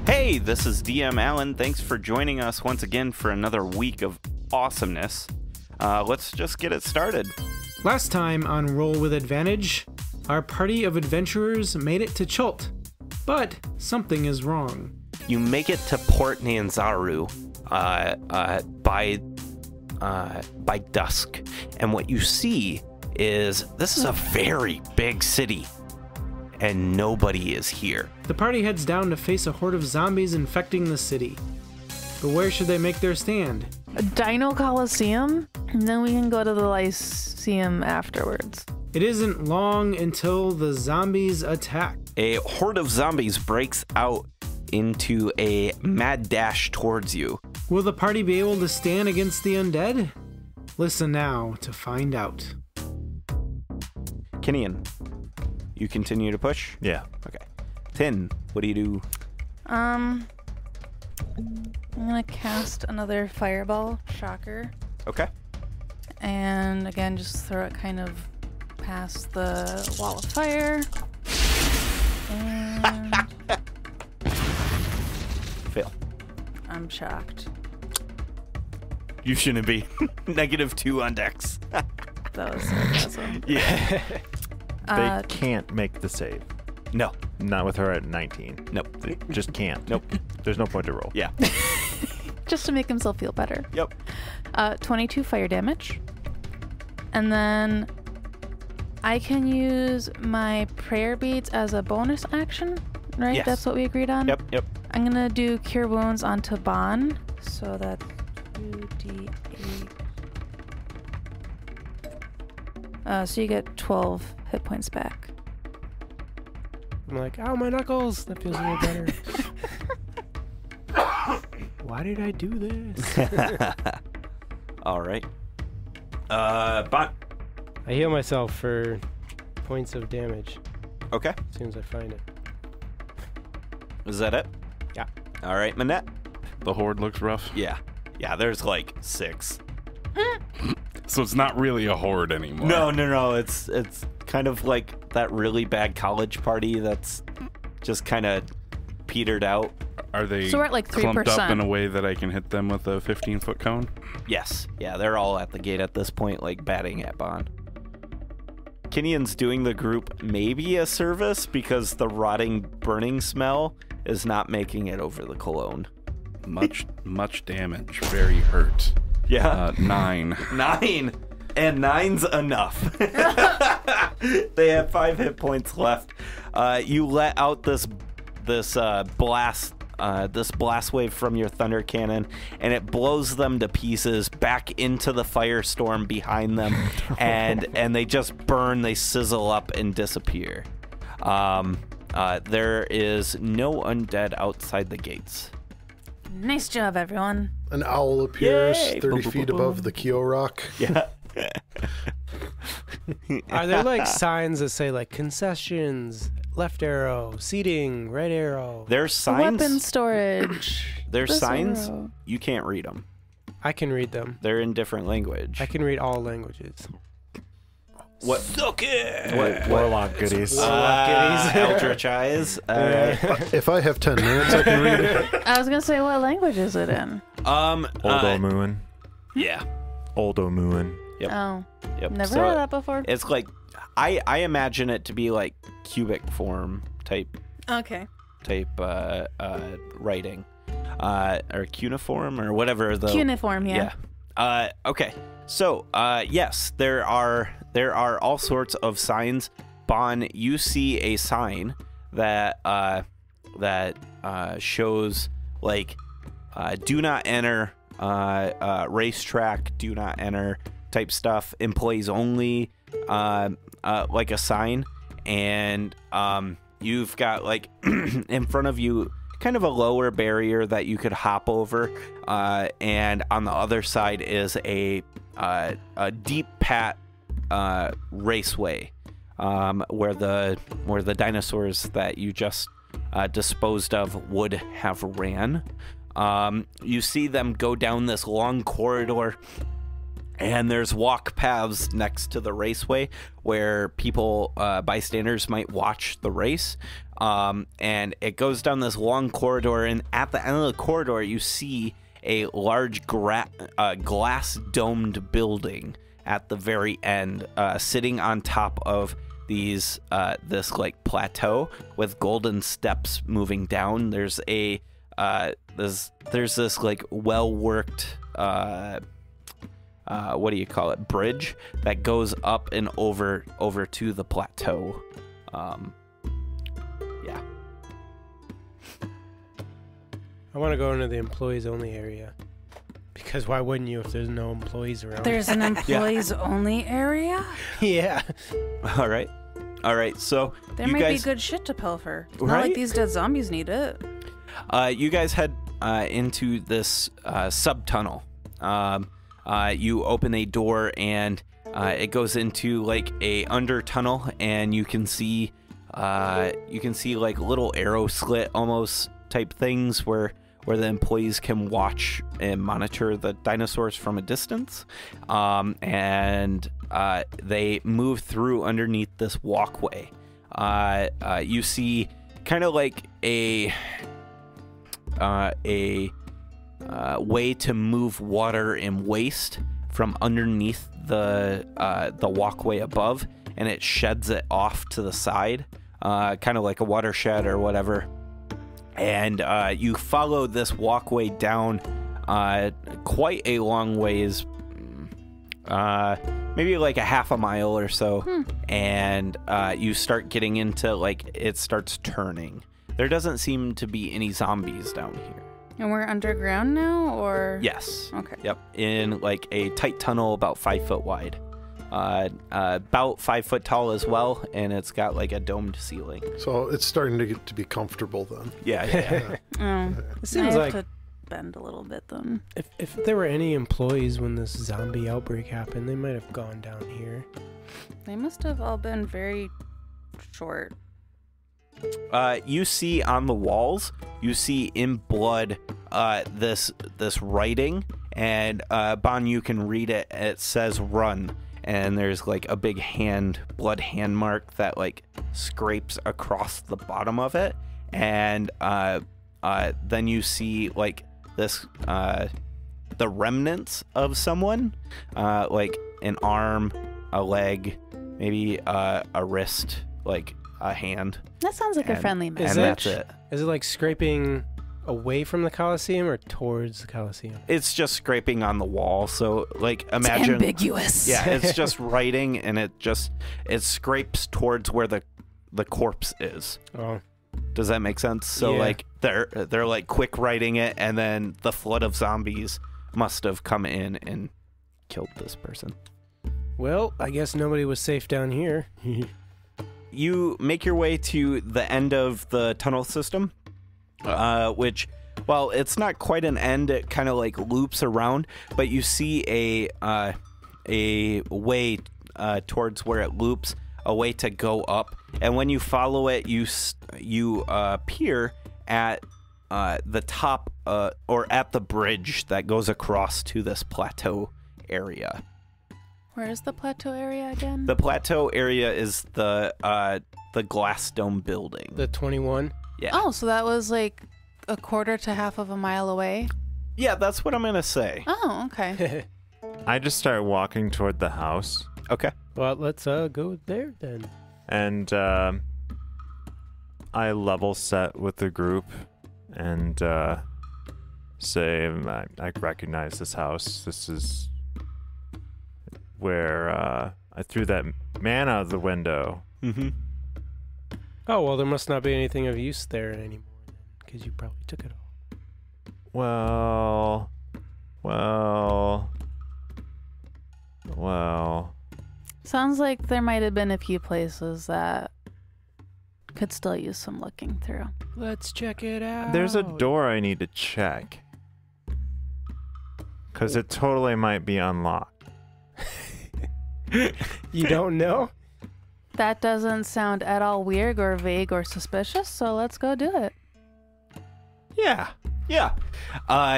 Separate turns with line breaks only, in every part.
Hey, this is DM Allen. Thanks for joining us once again for another week of awesomeness. Let's just get it started.
Last time on Roll with Advantage, our party of adventurers made it to Chult, but something is wrong.
You make it to Port Nyanzaru by dusk, and what you see is this is a very big city, and nobody is here.
The party heads down to face a horde of zombies infecting the city. But where should they make their stand?
A Dino Coliseum? And then we can go to the Lyceum afterwards.
It isn't long until the zombies attack.
A horde of zombies breaks out into a mad dash towards you.
Will the party be able to stand against the undead? Listen now to find out.
Kinian, you continue to push?
Yeah.
Okay. Tin, what do you do?
I'm gonna cast another fireball shocker.
Okay.
And again, just throw it kind of past the wall of fire. And
Fail.
I'm shocked.
You shouldn't be. -2 on dex.
That was sarcasm.
Yeah.
They can't make the save.
No.
Not with her at 19.
Nope.
They just can't.
Nope.
There's no point to roll.
Yeah.
Just to make himself feel better.
Yep.
22 fire damage. And then I can use my prayer beads as a bonus action, right?
Yes.
That's what we agreed on?
Yep.
I'm going to do Cure Wounds on Taban. So that's 2d8. So you get 12 hit points back.
I'm like, ow, my knuckles. That feels a little better. Why did I do this?
All right. Bot.
I heal myself for points of damage
Okay.
as soon as I find it.
Is that it?
Yeah.
All right, Manette.
The horde looks rough.
Yeah. Yeah, there's like 6.
So it's not really a horde anymore.
No. It's kind of like that really bad college party that's just kind of petered out.
Are they
So we're at like
clumped
3%.
up in a way that I can hit them with a 15-foot cone?
Yes. Yeah, they're all at the gate at this point, like batting at Bond. Kinian's doing the group maybe a service because the rotting, burning smell is not making it over the cologne.
Much damage. Very hurt.
Yeah.
9.
9. And 9's enough. They have 5 hit points left. You let out this blast wave from your thunder cannon, and it blows them to pieces back into the firestorm behind them, and they just burn, they sizzle up and disappear. There is no undead outside the gates.
Nice job, everyone.
An owl appears
Yay!
30
Boom, boom,
feet
boom,
above
boom.
the Kyo Rock.
Yeah.
Are there like signs that say like concessions, left arrow, seating, right arrow?
There's signs.
Weapon storage.
There's
This
signs.
arrow.
You can't read them.
I can read them.
They're in different language.
I can read all languages.
What? Suck it.
What warlock goodies?
Eldritch eyes. All right.
If I have 10 minutes, I can read it.
I was going to say, what language is it in?
Oldomuin.
Yeah.
Oldomuin.
Yep.
Oh,
Yep.
never
So
heard of that before.
it's like, I imagine it to be like cubic form type
Okay.
writing, or cuneiform or whatever the
Cuneiform, yeah.
Okay. So yes, there are all sorts of signs. Bon, you see a sign that shows like do not enter, racetrack, do not enter type stuff, employees only, like a sign, and you've got like in front of you kind of a lower barrier that you could hop over, and on the other side is a deep pat raceway, where the dinosaurs that you just disposed of would have ran. You see them go down this long corridor, And there's walk paths next to the raceway where people, bystanders, might watch the race. And it goes down this long corridor, and at the end of the corridor, you see a large glass domed building at the very end, sitting on top of this like plateau with golden steps moving down. There's there's this like well-worked what do you call it, bridge that goes up and over to the plateau. Yeah.
I want to go into the employees only area. Because why wouldn't you if there's no employees around?
There's an employees only area?
Yeah.
All right. So
There
you
might
guys,
be good shit to pilfer. It's not
Right?
like these dead zombies need it.
you guys head into this sub-tunnel. You open a door and it goes into like a under tunnel, and you can see like little arrow slit almost type things where the employees can watch and monitor the dinosaurs from a distance. And they move through underneath this walkway. You see kind of like a way to move water and waste from underneath the walkway above, and it sheds it off to the side, kind of like a watershed or whatever. And you follow this walkway down quite a long ways, maybe like a half a mile or so, and you start getting into like it starts turning. There doesn't seem to be any zombies down here.
And we're underground now, or?
Yes.
Okay.
Yep. In like a tight tunnel about 5 foot wide. About 5 foot tall as well, and it's got like a domed ceiling.
So it's starting to get to be comfortable then.
Yeah.
Oh,
It seems
I
like
have to bend a little bit then.
if there were any employees when this zombie outbreak happened, they might have gone down here.
They must have all been very short.
You see on the walls, you see in blood this writing, and Bon, you can read it. It says "run," and there's like a big blood hand mark that like scrapes across the bottom of it, and then you see like this the remnants of someone, like an arm, a leg, maybe a wrist, like a hand.
That sounds like a friendly
And
match.
that's it.
Is it like scraping away from the Coliseum or towards the Coliseum?
It's just scraping on the wall. So like
It's
imagine
ambiguous.
Yeah, it's just writing, and it scrapes towards where the corpse is.
Oh.
Does that make sense? So
Yeah.
like they're like quick writing it, and then the flood of zombies must have come in and killed this person.
Well, I guess nobody was safe down here.
You make your way to the end of the tunnel system, which, well, it's not quite an end. It kind of like loops around, but you see a way towards where it loops, a way to go up. And when you follow it, you appear at the top or at the bridge that goes across to this plateau area.
Where is the plateau area again?
The plateau area is the glass dome building.
The 21?
Yeah.
Oh, so that was like a quarter to half of a mile away?
Yeah, that's what I'm going to say.
Oh, okay.
I just start walking toward the house,
Okay.
Well, let's go there then.
and I level set with the group and say, I recognize this house. This is where I threw that man out of the window.
Mm-hmm.
Oh, well, there must not be anything of use there anymore, because you probably took it all.
Well.
Sounds like there might have been a few places that could still use some looking through.
Let's check it out.
There's a door I need to check. Because it totally might be unlocked.
You don't know?
That doesn't sound at all weird or vague or suspicious, so let's go do it.
Yeah.
Yeah.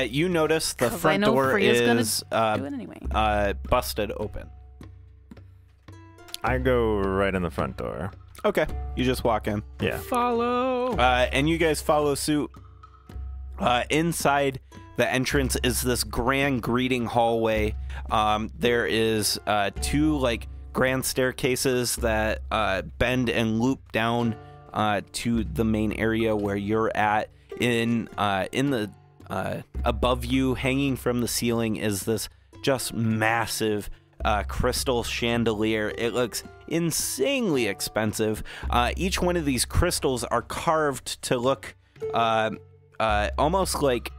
You notice the
'Cause I
front
know
door
Freya's gonna
is
do it anyway.
busted open.
I go right in the front door.
Okay. You just walk in.
Yeah.
Follow.
And you guys follow suit. Inside the entrance is this grand greeting hallway. There is 2 like grand staircases that bend and loop down to the main area where you're at. In the above you, hanging from the ceiling, is this just massive crystal chandelier. It looks insanely expensive. Each one of these crystals are carved to look almost like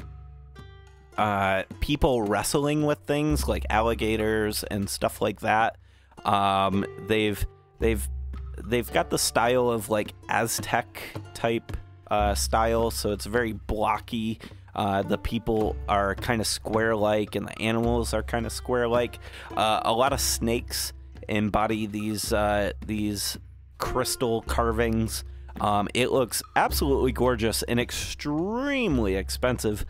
people wrestling with things like alligators and stuff like that. They've got the style of like Aztec type style, so it's very blocky. The people are kind of square-like, and the animals are kind of square-like. A lot of snakes embody these crystal carvings. It looks absolutely gorgeous and extremely expensive.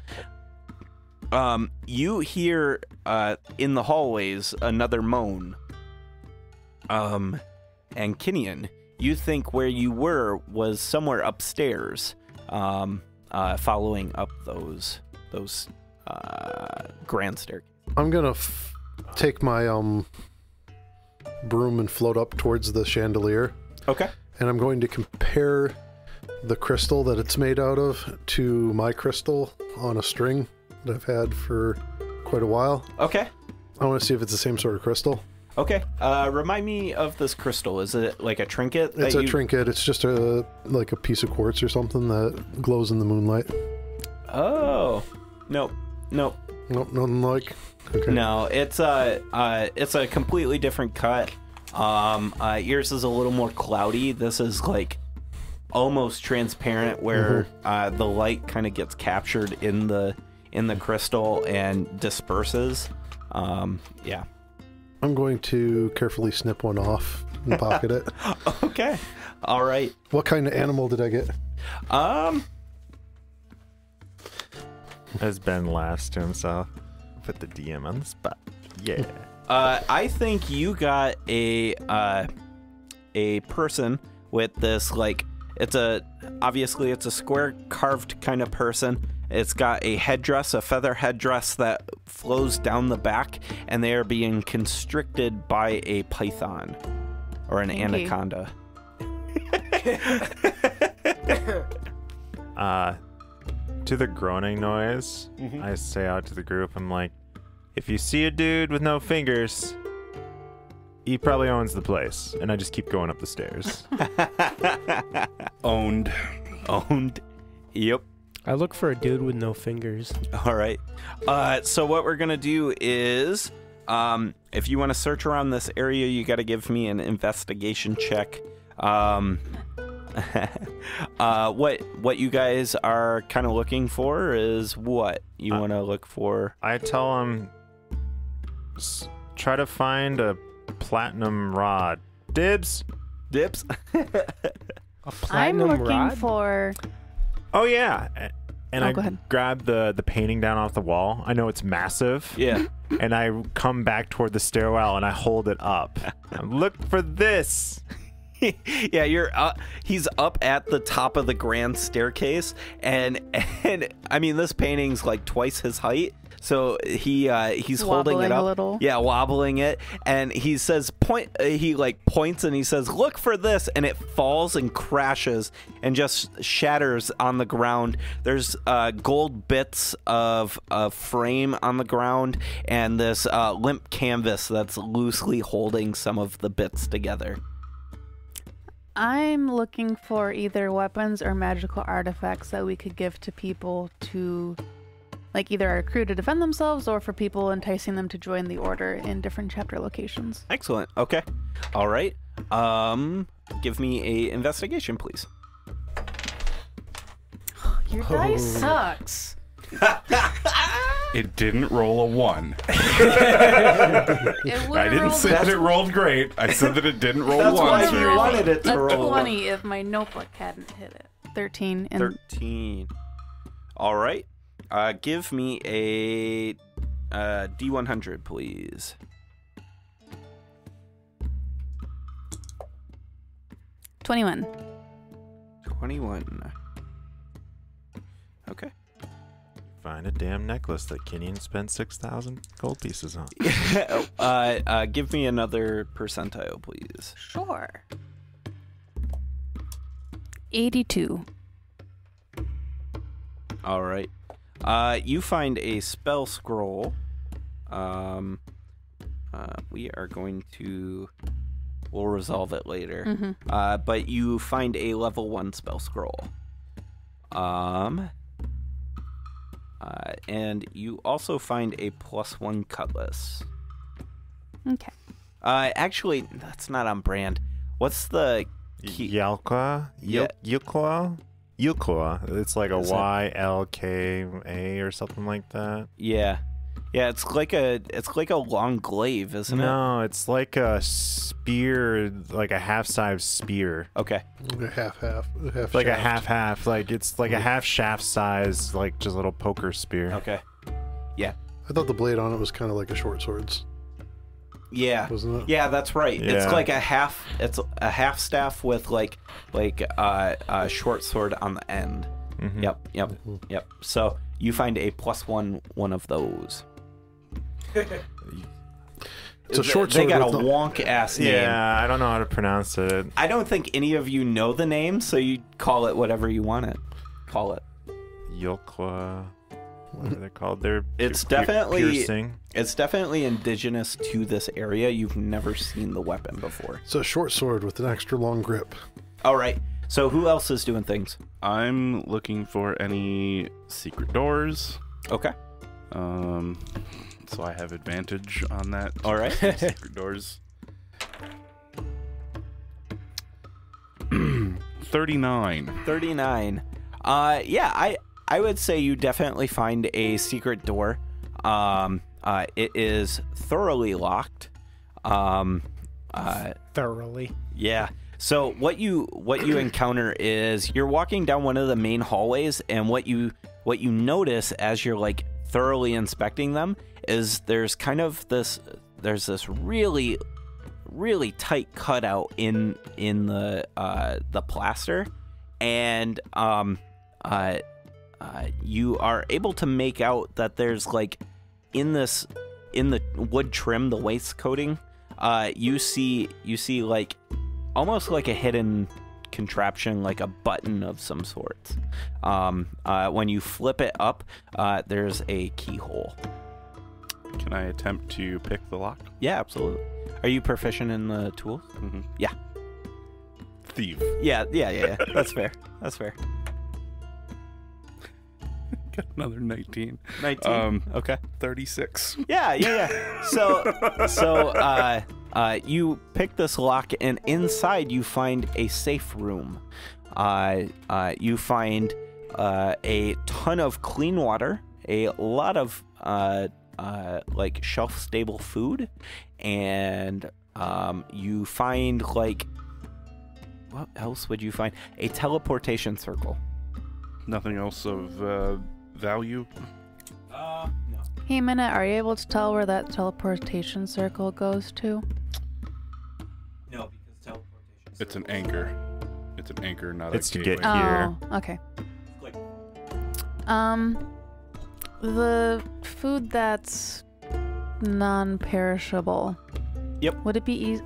You hear in the hallways another moan. And Kinian, you think where you were was somewhere upstairs, following up those grand staircases.
I'm gonna take my broom and float up towards the chandelier.
Okay.
And I'm going to compare the crystal that it's made out of to my crystal on a string that I've had for quite a while.
Okay.
I want to see if it's the same sort of crystal.
Okay. Remind me of this crystal. Is it like a trinket?
It's a trinket. It's just like a piece of quartz or something that glows in the moonlight.
Oh. Nope.
Nope, nothing like. Okay.
No, it's a completely different cut. Yours is a little more cloudy. This is like almost transparent, where the light kind of gets captured in the crystal and disperses. Yeah.
I'm going to carefully snip one off and pocket it.
Okay. All right.
What kind of animal did I get?
As Ben laughs to himself, put the DM on the spot. Yeah.
I think you got a person with this, like, obviously it's a square carved kind of person. It's got a headdress, a feather headdress that flows down the back, and they are being constricted by a python or an anaconda.
To the groaning noise, I say out to the group, I'm like, if you see a dude with no fingers, he probably owns the place. And I just keep going up the stairs.
Owned.
Yep.
I look for a dude with no fingers.
All right. So what we're going to do is, if you want to search around this area, you got to give me an investigation check. What you guys are kind of looking for is what you want to look for.
I tell him, try to find a platinum rod. Dibs?
Dips?
A platinum
I'm looking
rod?
for.
Oh, yeah. And
Go
I
ahead.
grab the painting down off the wall. I know it's massive.
Yeah.
And I come back toward the stairwell and I hold it up. Look for this.
Yeah, he's up at the top of the grand staircase, and I mean, this painting's like twice his height, so he's holding it
Wobbling
up
a little.
Yeah, wobbling it, and he says he like points and he says, look for this, and it falls and crashes and just shatters on the ground. There's gold bits of frame on the ground, and this limp canvas that's loosely holding some of the bits together.
I'm looking for either weapons or magical artifacts that we could give to people to, like, either our crew to defend themselves or for people enticing them to join the order in different chapter locations.
Excellent. Okay. All right. Give me a investigation, please.
Your dice sucks.
It didn't roll a 1.
It
I didn't say that it rolled great. I said that it didn't roll
That's
1.
why you wanted it to
a
roll.
20 if my notebook hadn't hit it. 13. And
13. All right. Give me a D100, please.
21.
21. Okay.
Find a damn necklace that Kenyon spent 6,000 gold pieces on.
Give me another percentile, please.
Sure. 82.
All right. You find a spell scroll. We are going to... We'll resolve it later. But you find a level 1 spell scroll. And you also find a +1 cutlass.
Okay.
Actually, that's not on brand. What's the key?
Yalka?
Yeah.
Yukla? Yukla. It's like a
Is it-
YLKA or something like that.
Yeah. Yeah, it's like a long glaive, isn't it?
No, it's like a spear, like a half-size spear.
Okay.
A half
Like a
shaft.
half. Like it's like a half shaft size, like just a little poker spear.
Okay.
I thought the blade on it was kind of like a short sword's,
Yeah.
wasn't it?
Yeah, that's right. It's
Yeah.
like a half. It's a half staff with like a short sword on the end.
Mhm.
Yep. So you find a +1 one of those.
It's a short
They
sword.
got a
with no-
wonk ass name.
Yeah, I don't know how to pronounce it.
I don't think any of you know the name, so you call it whatever you want it. Call it.
Yokla. What are they called? They're
It's
pier-
definitely-
piercing.
It's definitely indigenous to this area. You've never seen the weapon before.
It's a short sword with an extra long grip.
All right. So who else is doing things?
I'm looking for any secret doors.
Okay.
So I have advantage on that.
All right.
Secret doors. 39.
39. Yeah, I would say you definitely find a secret door. It is thoroughly locked.
Thoroughly.
Yeah. So what you encounter is you're walking down one of the main hallways, and what you notice as you're like thoroughly inspecting them is there's this really tight cutout in the plaster, and you are able to make out that there's like in the wood trim, the wainscoting, you see like almost like a hidden contraption, like a button of some sort. When you flip it up, there's a keyhole.
Can I attempt to pick the lock?
Yeah, absolutely. Are you proficient in the tools?
Mm-hmm.
Yeah.
Thief.
Yeah. That's fair. That's fair.
Got another 19.
19. Okay.
36.
Yeah. So you pick this lock, and inside you find a safe room. You find a ton of clean water, a lot of like shelf-stable food, and you find like, what else would you find? A teleportation circle.
Nothing else of value?
No.
Hey, Minute, are you able to tell where that teleportation circle goes to?
No, because teleportation.
It's an anchor. It's an anchor, not
It's
a
to
gateway.
get here.
Oh, okay. The food that's non-perishable.
Yep.
Would it be easy?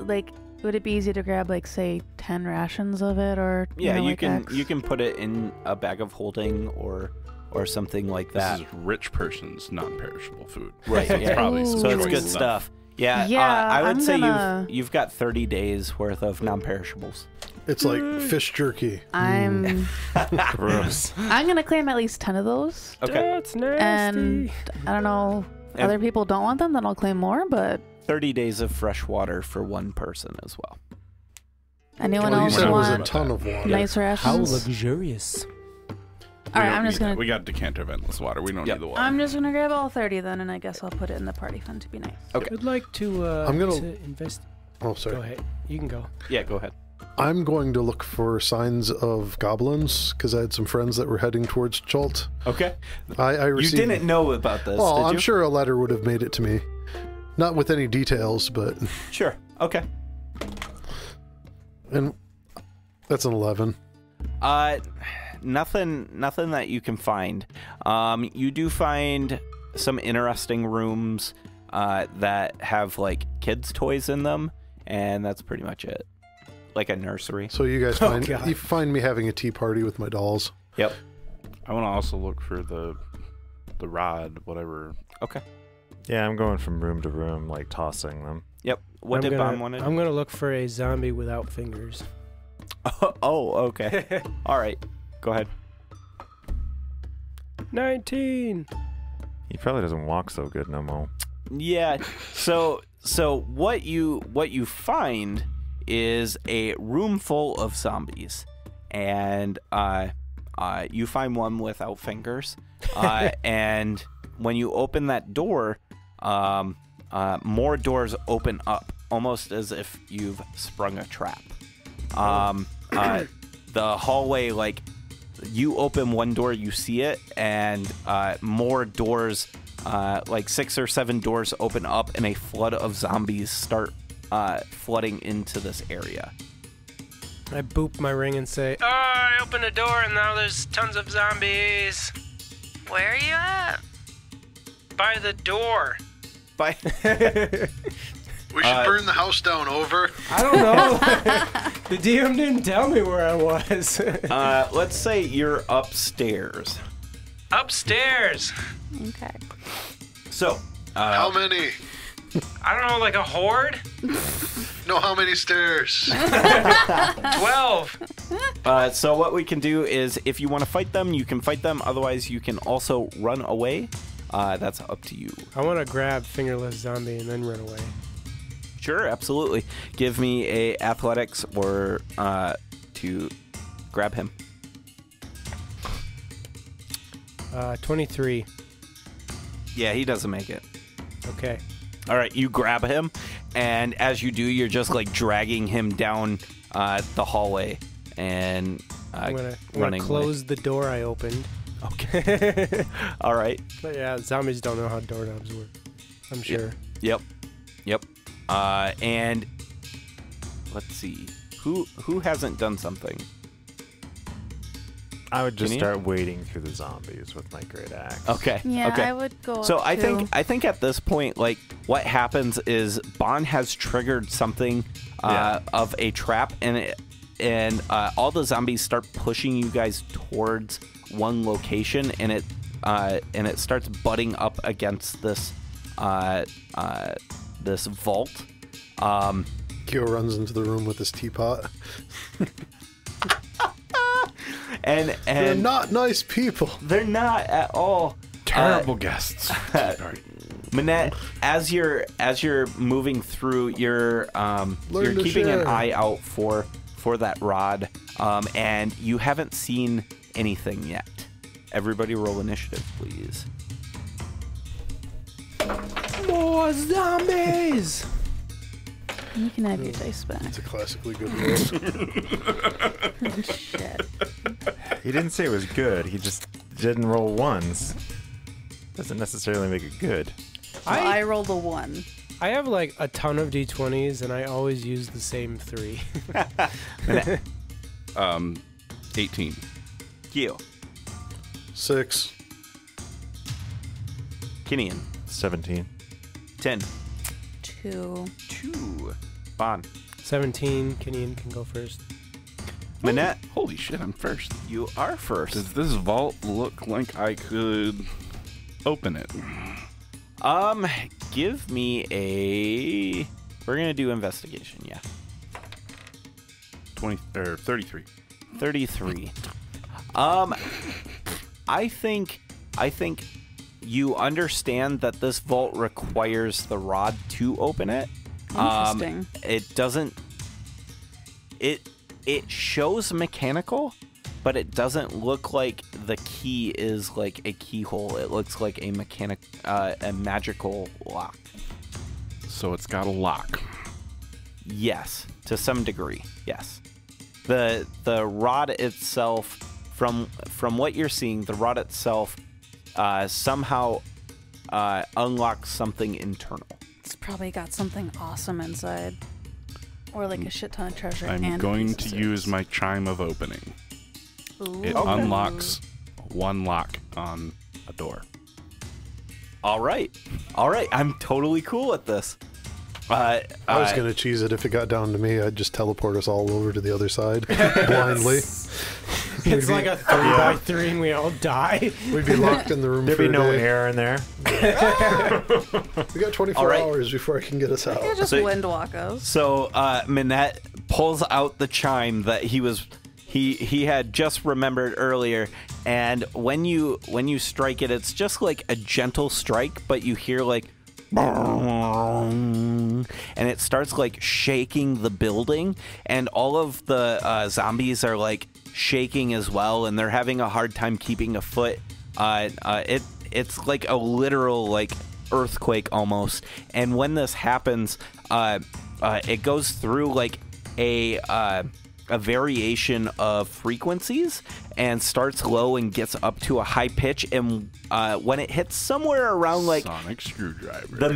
Would it be easy to grab, like, say, 10 rations of it, or
Yeah, you
like
can
X?
you can put it in a bag of holding or something like
This
that.
is rich person's non-perishable food.
Right,
So it's
yeah.
probably some
Ooh.
So it's
choice
good stuff. Yeah,
Yeah,
I would
I'm
say
gonna-
you've got 30 days worth of non-perishables.
It's like fish jerky.
I'm
Gross.
I'm gonna claim at least 10 of those,
Okay,
That's nasty.
and I don't know if
And-
other people don't want them, then I'll claim more. But
30 days of fresh water for one person as well.
anyone
Well, you
else
said it was a
want
ton of water.
nice
How
rations?
luxurious.
All right, I'm just gonna
We got decanter of endless water. We don't
Yep.
need the water.
I'm just gonna grab all 30 then, and I guess I'll put it in the party fund to be nice.
Okay.
I'd like to
I'm gonna-
to invest.
Oh,
Go
sorry.
ahead. You can go.
Yeah, go ahead.
I'm going to look for signs of goblins because I had some friends that were heading towards Chult.
Okay.
I
You
received...
didn't know about this,
Well,
did
I'm
you?
sure a letter would have made it to me. Not with any details, but...
Sure. Okay.
And that's an 11.
Nothing that you can find. You do find some interesting rooms that have like kids' toys in them, and that's pretty much it. Like a nursery.
So you guys find me having a tea party with my dolls.
Yep.
I want to also look for the rod, whatever.
Okay.
Yeah, I'm going from room to room, like tossing them.
Yep. What did Bon want to do?
I'm gonna look for a zombie without fingers.
Oh, okay. All right. Go ahead.
19.
He probably doesn't walk so good no more.
Yeah. So what you find is a room full of zombies, and you find one without fingers, and when you open that door, more doors open up, almost as if you've sprung a trap. The hallway, like, you open one door, you see it, and more doors, like 6 or 7 doors open up, and a flood of zombies start flooding into this area.
I boop my ring and say, "Oh, I opened a door and now there's tons of zombies."
Where are you at?
By the door.
By
We should burn the house down, over.
I don't know. The DM didn't tell me where I was.
let's say you're upstairs.
Upstairs.
Okay.
So,
How many?
I don't know, like a horde?
No, how many stairs?
12.
so what we can do is, if you want to fight them, you can fight them. Otherwise, you can also run away. That's up to you.
I want to grab fingerless zombie and then run away.
Sure, absolutely. Give me a athletics or to grab him.
23.
Yeah, he doesn't make it.
Okay.
All right, you grab him, and as you do, you're just like dragging him down the hallway and
I'm
running
gonna close the door I opened.
Okay. All right.
But yeah, zombies don't know how doorknobs work, I'm sure.
Yep. And let's see, who hasn't done something?
I would just
Can you?
start wading through the zombies with my great axe.
Okay.
Yeah,
Okay.
I would go.
So
up
I
too.
think at this point, like, what happens is Bon has triggered something of a trap, and all the zombies start pushing you guys towards one location, and it starts butting up against this this vault.
Kyo runs into the room with his teapot.
And
They're not nice people.
they're not at all.
Terrible guests. Sorry.
Manette, as you're moving through, you're
Learn to
keeping an
share.
eye out for that rod, and you haven't seen anything yet. Everybody roll initiative, please.
More zombies!
You can have your dice back.
It's a classically good roll.
Shit.
He didn't say it was good. He just didn't roll ones. Doesn't necessarily make it good.
Well, I rolled a 1.
I have like a ton of d20s and I always use the same 3.
18.
Gio,
6.
Kinian,
17.
10,
2.
2, Bon,
17. Kinian can go first.
Manette,
Holy shit, I'm first.
you are first.
Does this vault look like I could open it?
Give me a. We're gonna do investigation. Yeah,
20 or 33.
33. I think you understand that this vault requires the rod to open it.
Interesting.
It doesn't. It shows mechanical, but it doesn't look like the key is like a keyhole. It looks like a magical lock.
So it's got a lock.
Yes, to some degree. Yes. the rod itself, from what you're seeing, the rod itself somehow unlocks something internal.
It's probably got something awesome inside. Or like a shit ton of treasure.
I'm
and
going to
pieces.
use my chime of opening.
Ooh.
It unlocks one lock on a door.
All right. I'm totally cool with this.
I was going to cheese it if it got down to me. I'd just teleport us all over to the other side blindly.
It's like a 3x3 and we all die.
We'd be locked in the room
There'd
for
be
a
no
day.
air in there.
We got 24
All right.
hours before I can get us out.
Yeah, just
So-
windwalk us.
So Minette pulls out the chime that he had just remembered earlier, and when you strike it, it's just like a gentle strike, but you hear like and it starts like shaking the building, and all of the zombies are like shaking as well, and they're having a hard time keeping afoot. It's like a literal like earthquake almost, and when this happens, it goes through like a variation of frequencies and starts low and gets up to a high pitch, and when it hits somewhere around like
Sonic screwdriver.
the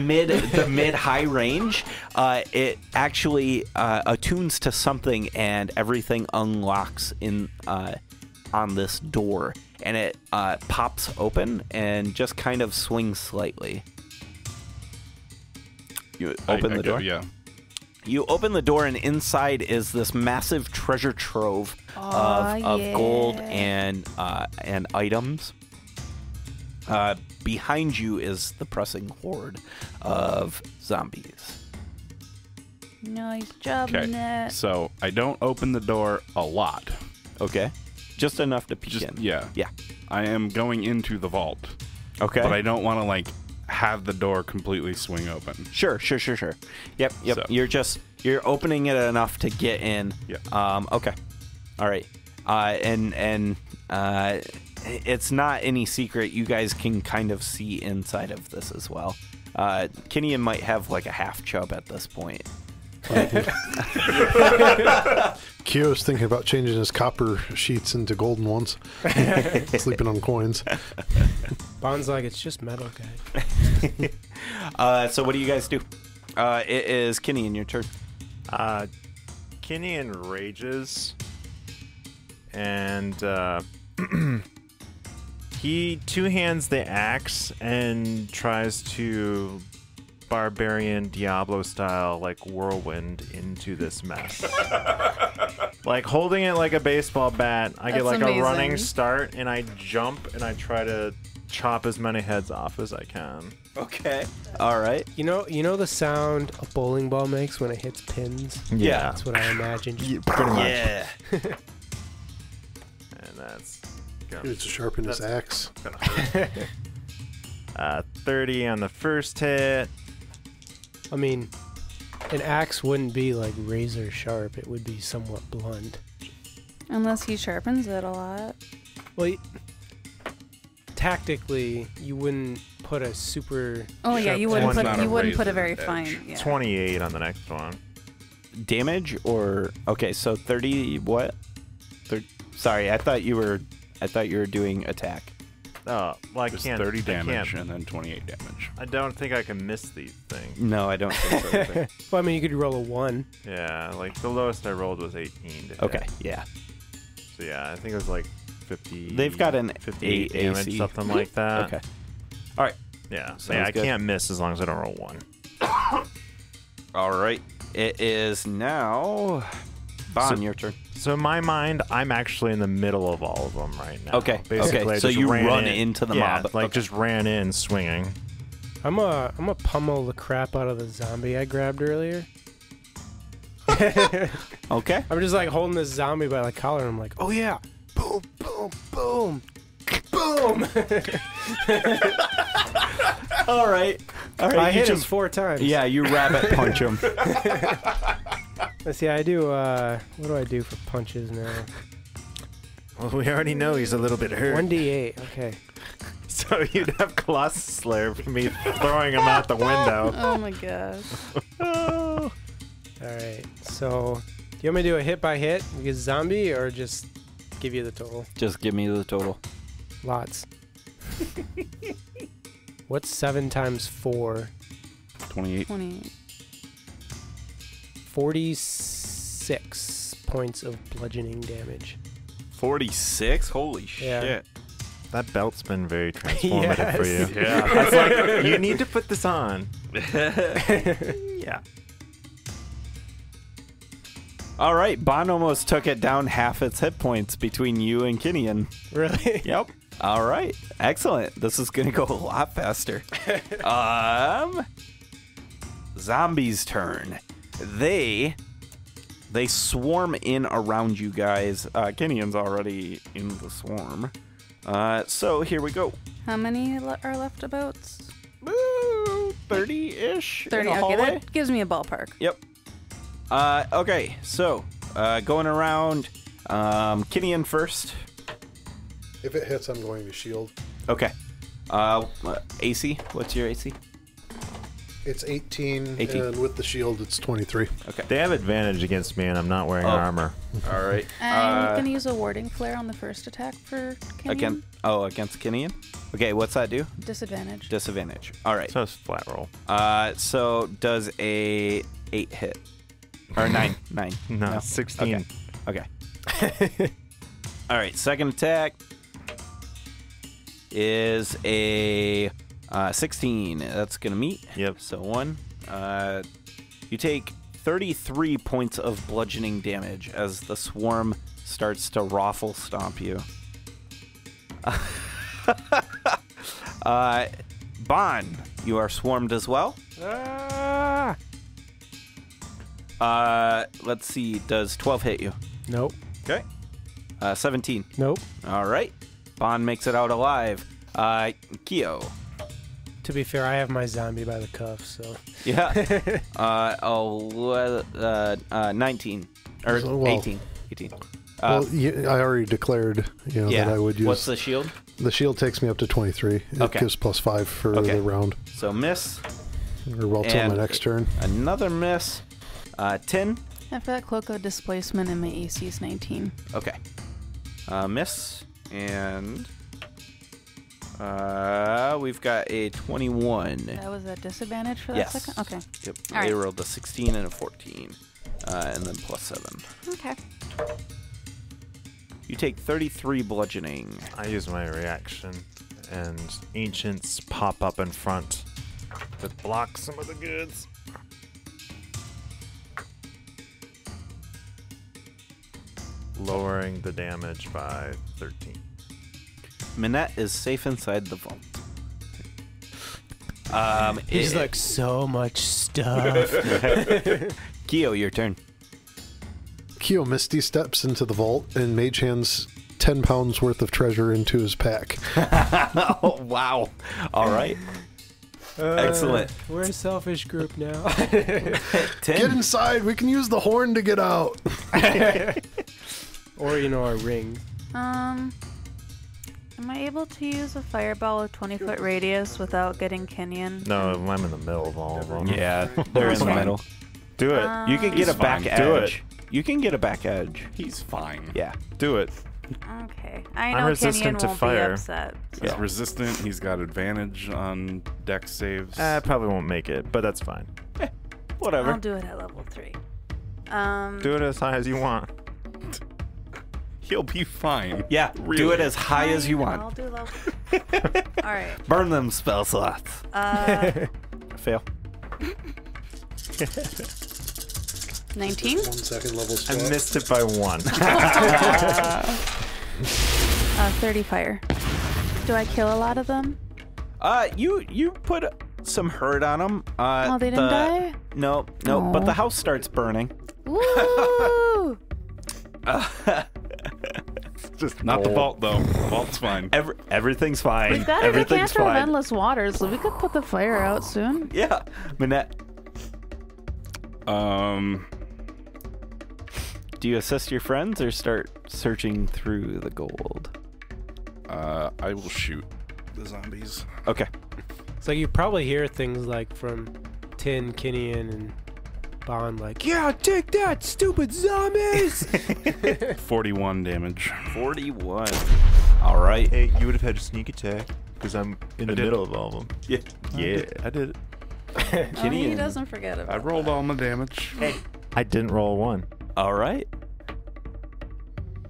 mid high range, it actually attunes to something, and everything unlocks in on this door, and it pops open and just kind of swings slightly. You open the door.
Yeah.
You open the door, and inside is this massive treasure trove of
yeah.
gold and items. Behind you is the pressing horde of zombies.
Nice job,
Okay.
Minette.
So I don't open the door a lot.
Okay, just enough to peek
Just
in.
yeah.
Yeah.
I am going into the vault,
Okay.
but I don't want to like have the door completely swing open.
Sure. Yep.
So-
You're opening it enough to get in.
Yeah.
Okay. All right. And it's not any secret. You guys can kind of see inside of this as well. Kinian might have like a half chub at this point.
Kyo's thinking about changing his copper sheets into golden ones. Sleeping on coins.
Bond's like, it's just metal, guys.
So what do you guys do? It is Kinian, your turn.
Kinian rages, and he two-hands the axe and tries to barbarian Diablo style like whirlwind into this mess. Like holding it like a baseball bat, I get
That's
like
amazing.
a running start, and I jump and I try to chop as many heads off as I can.
Okay. All right.
You know the sound a bowling ball makes when it hits pins?
Yeah.
That's what I imagined.
Pretty much.
Yeah.
And that's
He needs to sharpen his axe.
30 on the first hit.
I mean, an axe wouldn't be like razor sharp. It would be somewhat blunt.
Unless he sharpens it a lot.
Well, tactically, you wouldn't put a super.
Oh yeah,
sharp
you wouldn't
One's
put
not a
you wouldn't put a
razor
very
edge.
fine. Yeah.
28 on the next one.
Damage or okay, so 30 what? Sorry, I thought you were doing attack.
Oh, well, I
It's
can't.
30
I
damage
can't-
and then 28 damage.
I don't think I can miss these things.
No, I don't think so. either.
Well, I mean, you could roll a 1.
Yeah, like the lowest I rolled was 18. To hit.
Okay, yeah.
So yeah, I think it was like 50.
They've got an
58
8
damage,
AC.
something like that.
Okay. All right.
Yeah. So
Sounds
yeah, I
good.
can't miss as long as I don't roll 1.
All right. It is now Bon, your turn.
So in my mind, I'm actually in the middle of all of them right now.
Okay,
Basically,
okay,
I
so
just
you
ran
run
in-
into the
yeah,
mob.
like
Okay.
just ran in swinging.
I'm a pummel the crap out of the zombie I grabbed earlier.
Okay.
I'm just like holding this zombie by the collar, and I'm like, oh yeah, boom, boom, boom, boom.
All right. All right.
I
you
hit him
just
4 times.
Yeah, you rabbit punch him.
Let's see, I do. What do I do for punches now?
Well, we already know he's a little bit hurt.
1d8. Okay.
So you'd have Colossus Slayer for me throwing him out the window.
Oh my gosh.
All right. So You want me to do a hit by hit because zombie, or just give you the total?
Just give me the total.
Lots. What's 7 times 4?
28.
28.
46 points of bludgeoning damage.
46? Holy
Yeah.
shit.
That belt's been very transformative for you.
Yeah.
I was like, you need to put this on.
Yeah. All right, Bond almost took it down half its hit points between you and Kinian.
Really?
Yep. All right. Excellent. This is going to go a lot faster. Zombies' turn. They swarm in around you guys. Kinian's already in the swarm. So here we go.
How many are left about?
30-ish.
30.
In a
Okay,
hallway?
that gives me a ballpark.
Yep. Okay, so going around, Kinian first.
If it hits, I'm going to shield.
Okay. AC, what's your AC?
It's 18,
18.
and with the shield, it's 23.
Okay.
They have advantage against me, and I'm not wearing armor.
All right.
I'm going to use a warding flare on the first attack for Kenyon.
Against Kinian? Okay, what's that do?
Disadvantage.
Disadvantage. All right.
So it's flat roll.
So does a 8 hit? Or 9? 9.
No, 16.
Okay. All right, second attack is a 16. That's going to meet.
Yep.
So 1. You take 33 points of bludgeoning damage as the swarm starts to raffle stomp you. Bon, you are swarmed as well.
Ah!
Let's see. Does 12 hit you?
Nope.
Okay. 17.
Nope.
All right. Bond makes it out alive. Kyo.
To be fair, I have my zombie by the cuff, so.
Yeah. 19. Or
Well,
18. 18.
Well, I already declared,
Yeah.
that I would use.
What's the shield?
The shield takes me up to 23. It
Okay.
gives +5 for
Okay.
the round.
So miss.
Or well, till my
And-
next turn.
Another miss. 10.
I've got Cloak of Displacement and my AC is 19.
Okay. Miss. And we've got a 21.
That was a disadvantage for that
Yes.
second? Okay.
Yep.
All
They
right.
rolled a 16 and a 14. And then +7.
Okay.
You take 33 bludgeoning.
I use my reaction, and ancients pop up in front that block some of the goods. Lowering the damage by 13.
Minette is safe inside the vault.
He's like, so much stuff.
Kyo, your turn.
Kyo Misty steps into the vault and mage hands 10 pounds worth of treasure into his pack.
Oh, wow. All right. Excellent.
We're a selfish group now.
10.
Get inside! We can use the horn to get out!
Or, a ring.
Am I able to use a fireball with 20-foot radius without getting Kenyon?
No, I'm in the middle of all of them.
Yeah, they're in the
Fine.
middle.
Do it.
You can get
He's
a back
fine.
edge.
Do it.
You can get a back edge.
He's fine.
Yeah.
Do it.
Okay. I
I'm
know
resistant
Kenyon
to
won't
fire.
be upset.
He's
Yeah.
resistant. He's got advantage on dex saves.
I probably won't make it, but that's fine.
Whatever.
I'll do it at level 3.
Do it as high as you want.
He'll be fine.
Yeah. Do
Really.
it as high as you
I'll
want.
do level. All right.
Burn them spell slots. Fail.
19.
1 second level
I
spell.
missed it by 1.
30 fire. Do I kill a lot of them?
You put some hurt on them.
Oh, they didn't die?
No, but
Aw.
the house starts burning.
Woo!
Just not the vault though. The vault's fine.
Everything's fine.
We've got a
Everything's
decanter of
fine.
endless waters, so we could put the fire out soon.
Yeah, Minette. Do you assist your friends or start searching through the gold?
I will shoot the zombies.
Okay.
So you probably hear things like from Tin, Kinian, and Bond like, yeah, take that, stupid zombies!
41 damage.
41. All right.
Hey, you would have had a sneak attack because I'm in the
did.
middle of all of them.
Yeah.
Yeah, I did it.
Oh, he doesn't forget about
I rolled all my damage.
I didn't roll a 1.
All right.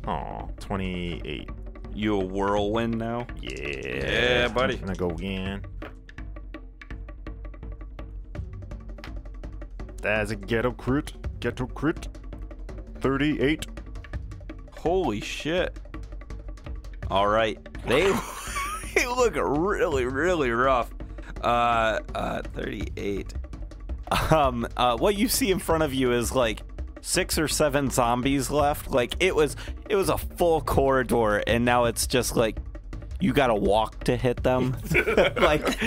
Aw, 28.
You a whirlwind now?
Yeah,
buddy.
I'm gonna go again. That's a ghetto crit. 38.
Holy shit. All right. They look really, really rough. 38. What you see in front of you is like 6 or 7 zombies left. Like it was a full corridor, and now it's just like you gotta walk to hit them. Like,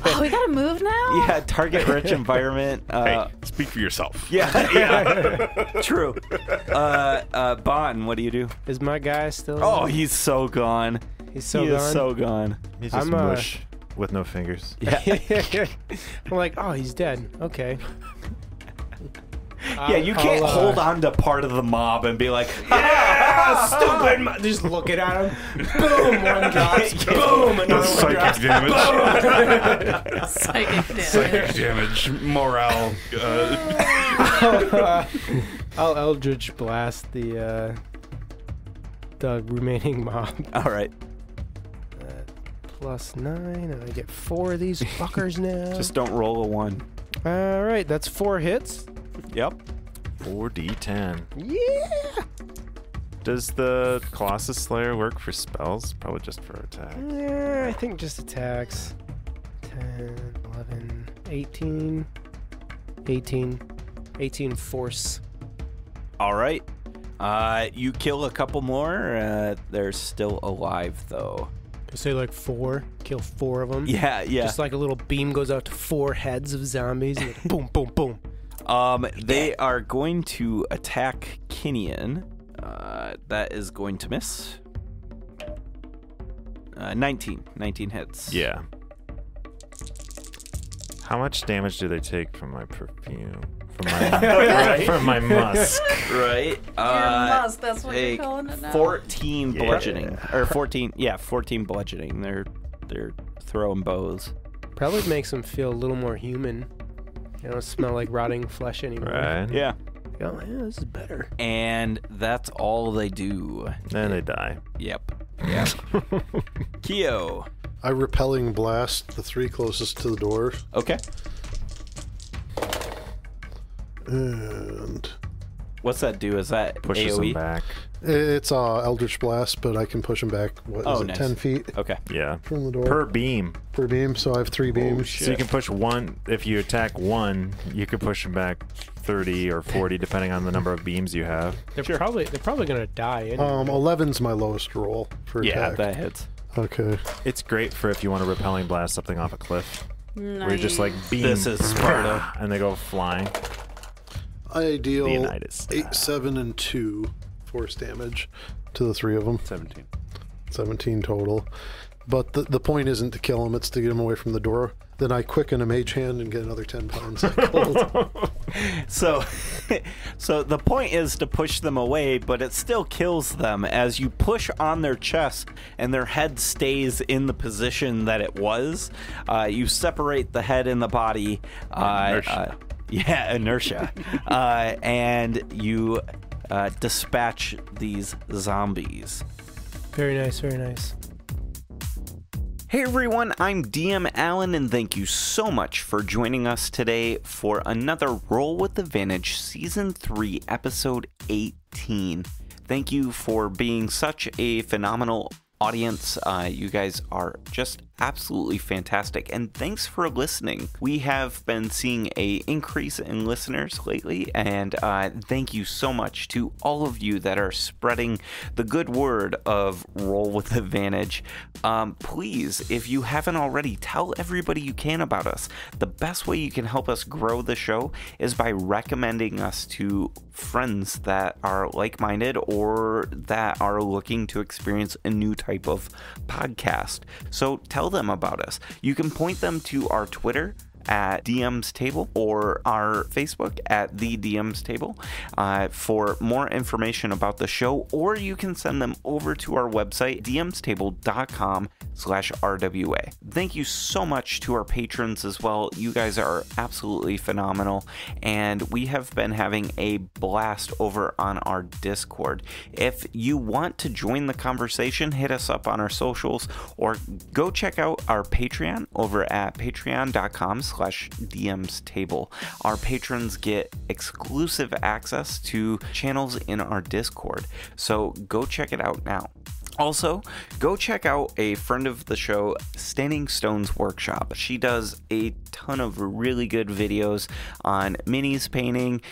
Oh, we gotta move now?
yeah, target rich environment.
Hey, speak for yourself.
Yeah, true. Bon, what do you do?
Is my guy still?
Oh, he's so gone.
he's so
He
gone.
is so gone.
He's just
I'm,
mush with no fingers.
I'm like, oh, he's dead. Okay.
Yeah, you can't hold on to part of the mob and be like,
Stupid! Just looking at him. Boom! One drops. Boom! Another one drops.
Psychic damage.
Psychic damage.
Psychic damage. Morale.
I'll Eldritch Blast the remaining mob.
all right.
+9, and I get 4 of these fuckers now.
Just don't roll a 1.
All right, that's 4 hits.
Yep.
4d10.
Yeah.
Does the Colossus Slayer work for spells? Probably just for attack.
Yeah, I think just attacks. 10, 11, 18. 18 force.
All right. You kill a couple more. They're still alive, though.
Say like 4. Kill 4 of them.
Yeah.
Just like a little beam goes out to 4 heads of zombies. And boom, boom, boom.
They are going to attack Kinian. That is going to miss. 19 hits.
Yeah. How much damage do they take from my perfume? From my, from my musk?
Right.
Must, that's what you're
take
calling it now.
14
Yeah.
bludgeoning. Or 14 bludgeoning. They're throwing bows.
Probably makes them feel a little more human. They don't smell like rotting flesh anymore.
Right.
Yeah.
Oh, yeah, this is better.
And that's all they do.
Then they die.
Yep. Kyo.
I repelling blast the 3 closest to the door,
Okay.
and
What's that do? Is that
Pushes
AoE?
them back.
it's Eldritch Blast, but I can push him back. What is it?
Nice.
10 feet
Okay.
Yeah.
from the door
Per beam.
per beam. So I have 3 beams.
So you can push 1. If you attack 1, you can push them back 30 or 40, depending on the number of beams you have.
They're probably gonna die anyway.
11's my lowest roll for
Yeah,
attack.
that hits.
Okay.
It's great for if you want to repelling blast something off a cliff.
Nice.
Where you're just like beam.
This is Sparta.
And they go flying.
I deal
Leonidas.
8, 7, and 2 force damage to the 3 of them.
17.
17 total. But the point isn't to kill him, it's to get him away from the door. Then I quicken a mage hand and get another 10 pounds of gold.
So the point is to push them away, but it still kills them as you push on their chest and their head stays in the position that it was. You separate the head and the body.
Inertia.
Inertia. And you dispatch these zombies.
Very nice, very nice.
Hey everyone, I'm DM Allen, and thank you so much for joining us today for another Roll with Advantage Season 3, Episode 18. Thank you for being such a phenomenal audience. You guys are just absolutely fantastic, and thanks for listening. We have been seeing a increase in listeners lately, and thank you so much to all of you that are spreading the good word of Roll with Advantage. Please, if you haven't already, tell everybody you can about us. The best way you can help us grow the show is by recommending us to friends that are like-minded or that are looking to experience a new type of podcast. So tell them about us. You can point them to our Twitter at DM's Table or our Facebook at the DM's Table for more information about the show, or you can send them over to our website, dmstable.com/RWA. Thank you so much to our patrons as well. You guys are absolutely phenomenal, and we have been having a blast over on our Discord. If you want to join the conversation, hit us up on our socials or go check out our Patreon over at patreon.com/DMsTable. Our patrons get exclusive access to channels in our Discord, so go check it out now. Also, go check out a friend of the show, Standing Stone's Workshop. She does a ton of really good videos on minis painting.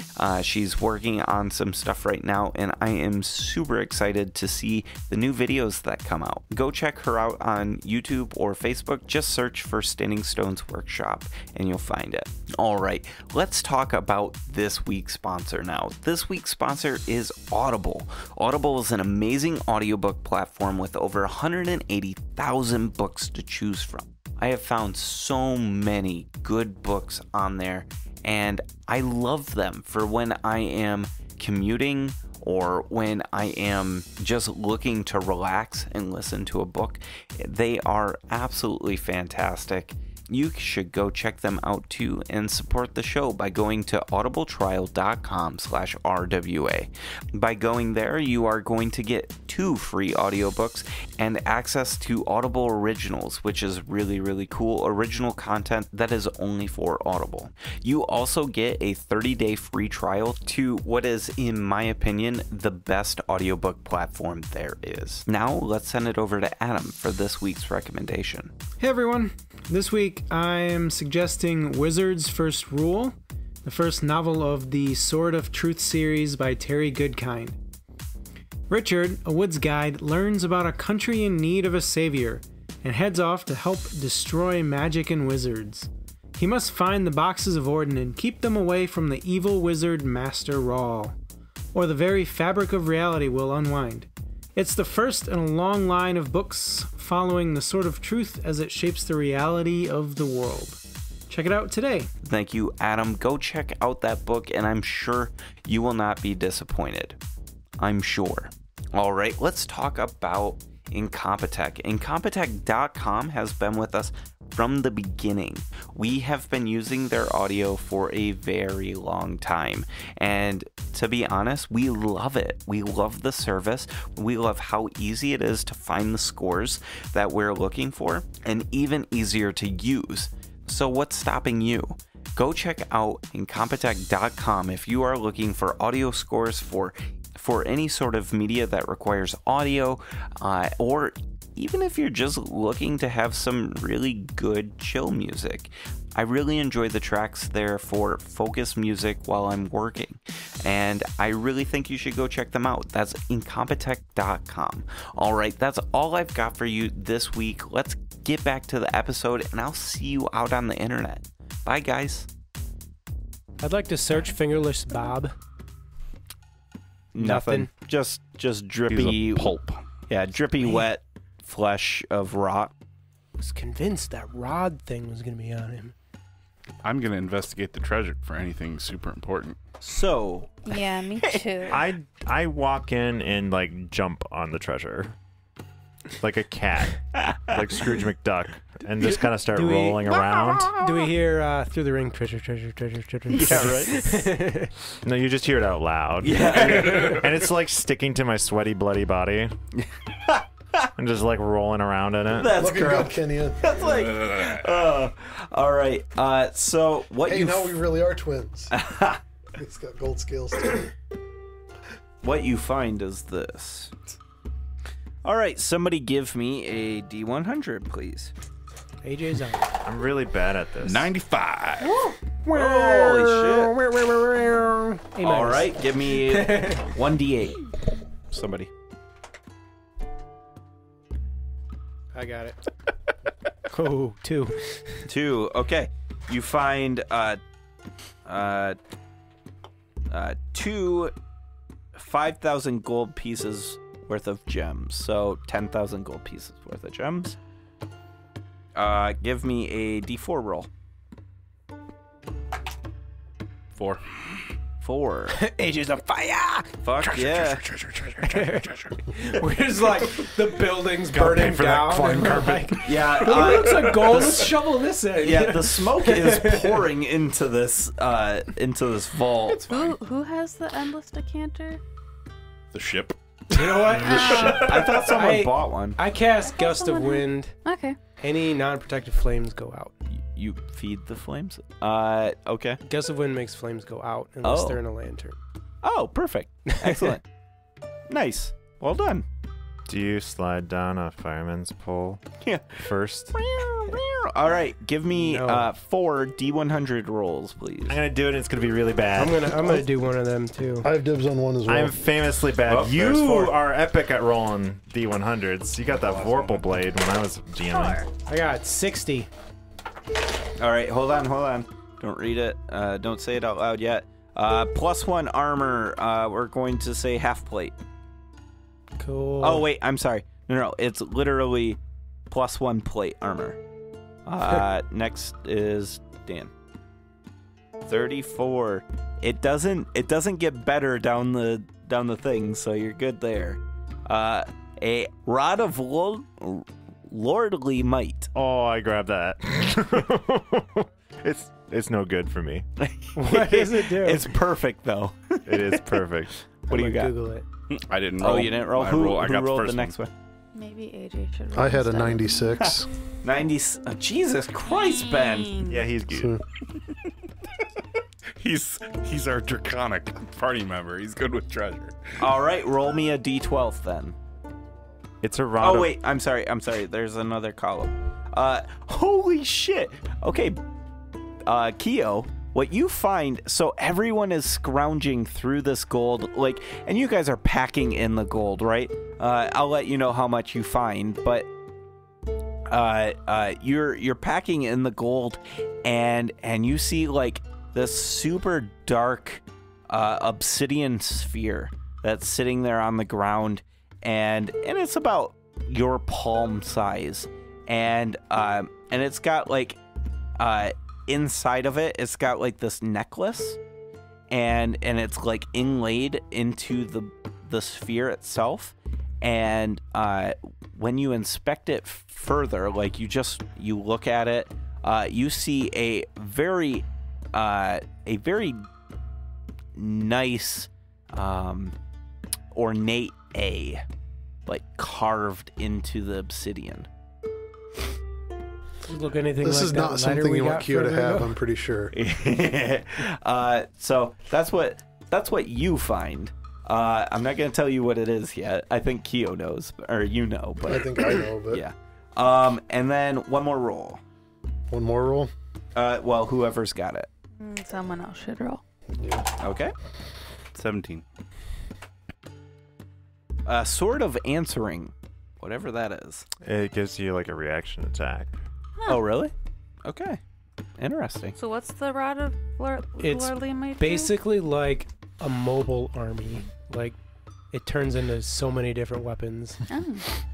She's working on some stuff right now, and I am super excited to see the new videos that come out. Go check her out on YouTube or Facebook. Just search for Standing Stone's Workshop, and you'll find it. All right, let's talk about this week's sponsor now. This week's sponsor is Audible. Audible is an amazing audiobook platform with over 180,000 books to choose from. I have found so many good books on there, and I love them for when I am commuting or when I am just looking to relax and listen to a book. They are absolutely fantastic. You should go check them out too and support the show by going to audibletrial.com/RWA. By going there, you are going to get 2 free audiobooks and access to Audible Originals, which is really, really cool. Original content that is only for Audible. You also get a 30-day free trial to what is, in my opinion, the best audiobook platform there is. Now, let's send it over to Adam for this week's recommendation.
Hey everyone, this week I am suggesting Wizard's First Rule, the first novel of the Sword of Truth series by Terry Goodkind. Richard, a woods guide, learns about a country in need of a savior and heads off to help destroy magic and wizards. He must find the boxes of Orden and keep them away from the evil wizard Master Rawl, or the very fabric of reality will unwind. It's the first in a long line of books following the Sword of Truth as it shapes the reality of the world. Check it out today.
Thank you, Adam. Go check out that book, and I'm sure you will not be disappointed. I'm sure. All right, let's talk about Incompetech. Incompetech.com has been with us from the beginning. We have been using their audio for a very long time, and to be honest, we love it. We love the service. We love how easy it is to find the scores that we're looking for, and even easier to use. So what's stopping you? Go check out Incompetech.com if you are looking for audio scores for any sort of media that requires audio, or even if you're just looking to have some really good chill music. I really enjoy the tracks there for focus music while I'm working, and I really think you should go check them out. That's Incompetech.com. All right, that's all I've got for you this week. Let's get back to the episode, and I'll see you out on the internet. Bye, guys.
I'd like to search Fingerless Bob.
Nothing. Just drippy
He's a pulp.
Yeah, drippy wet flesh of rot.
I was convinced that rod thing was going to be on him.
I'm gonna investigate the treasure for anything super important.
So
Yeah, me too.
I walk in and like jump on the treasure, like a cat, like Scrooge McDuck, and just kind of start
Do we-
rolling around.
Do we hear through the ring treasure?
yeah, right.
No, you just hear it out loud.
Yeah.
And it's like sticking to my sweaty, bloody body. I'm just like rolling around in it.
That's
Looking
correct.
good, Kenyon.
That's like, all right. So what
Hey,
you
now we really are twins. It's got gold scales too.
what you find is this. All right, somebody give me a D100, please.
AJ's on.
I'm really bad at this.
95.
Holy shit!
A-.
All right, give me 1d8. Somebody.
I got it. Oh, 2.
2. Okay, you find 2 5,000 gold pieces worth of gems. So 10,000 gold pieces worth of gems. Give me a D4 roll.
4.
4.
Ages of fire.
Fuck yeah.
We're just like the buildings burning down. And we're like,
Yeah.
it's a goal. Let's shovel this in.
Yeah, the smoke is pouring into this vault.
Who has the endless decanter?
The ship.
You know what?
I thought someone bought one.
I cast Gust of Wind.
Okay.
Any non-protected flames go out.
You feed the flames? Okay.
Gust of Wind makes flames go out unless
Oh.
they're in a lantern.
Oh, perfect. Excellent. Nice. Well done.
Do you slide down a fireman's pole
Yeah.
first?
All right, give me
No.
4 D100 rolls, please.
I'm gonna do it and it's gonna be really bad.
I'm gonna do one of them too.
I have dibs on one as well.
I'm famously bad.
Oh, there's
you
4.
are epic at rolling D100s. You got that Vorpal blade when I was GMing.
I got 60.
All right, hold on. Don't read it. Don't say it out loud yet. +1 armor. We're going to say half plate.
Cool.
Oh wait, I'm sorry. No, it's literally +1 plate armor. Next is Dan. 34. It doesn't get better down the thing, so you're good there. A rod of lordly might.
Oh, I grabbed that. It's no good for me.
What does it do?
It's perfect though.
It is perfect.
What do you got?
Google it.
I didn't roll.
Oh, you didn't roll.
I
Who
got
rolled the
first
next one?
Maybe AJ should.
I had a
instead.
96.
90. Jesus Christ, Ben.
Yeah, he's good.
So,
He's our draconic party member. He's good with treasure.
All right, roll me a D12 then.
It's a rod.
Oh wait, I'm sorry. There's another column. Holy shit. Okay, Keo, what you find? So everyone is scrounging through this gold, and you guys are packing in the gold, right? I'll let you know how much you find, but you're packing in the gold, and you see this super dark obsidian sphere that's sitting there on the ground, and it's about your palm size, and it's got inside of it, it's got this necklace, and it's inlaid into the sphere itself, and when you inspect it further, you look at it, you see a very nice ornate A carved into the obsidian.
Look anything
this
like
is
that
not
lighter
something
we
you want
got
Kyo to
further
have,
ago?
I'm pretty sure.
So that's what you find. I'm not gonna tell you what it is yet. I think Keo knows, or you know, but
I think I know, but
yeah. And then one more roll.
one more roll.
Well, whoever's got it.
Someone else should roll.
Okay.
17.
Sword of answering, whatever that is.
It gives you a reaction attack.
Oh, really? Okay. Interesting.
So what's the rod of
It's
lordly might do?
Basically like a mobile army. It turns into so many different weapons.
Oh.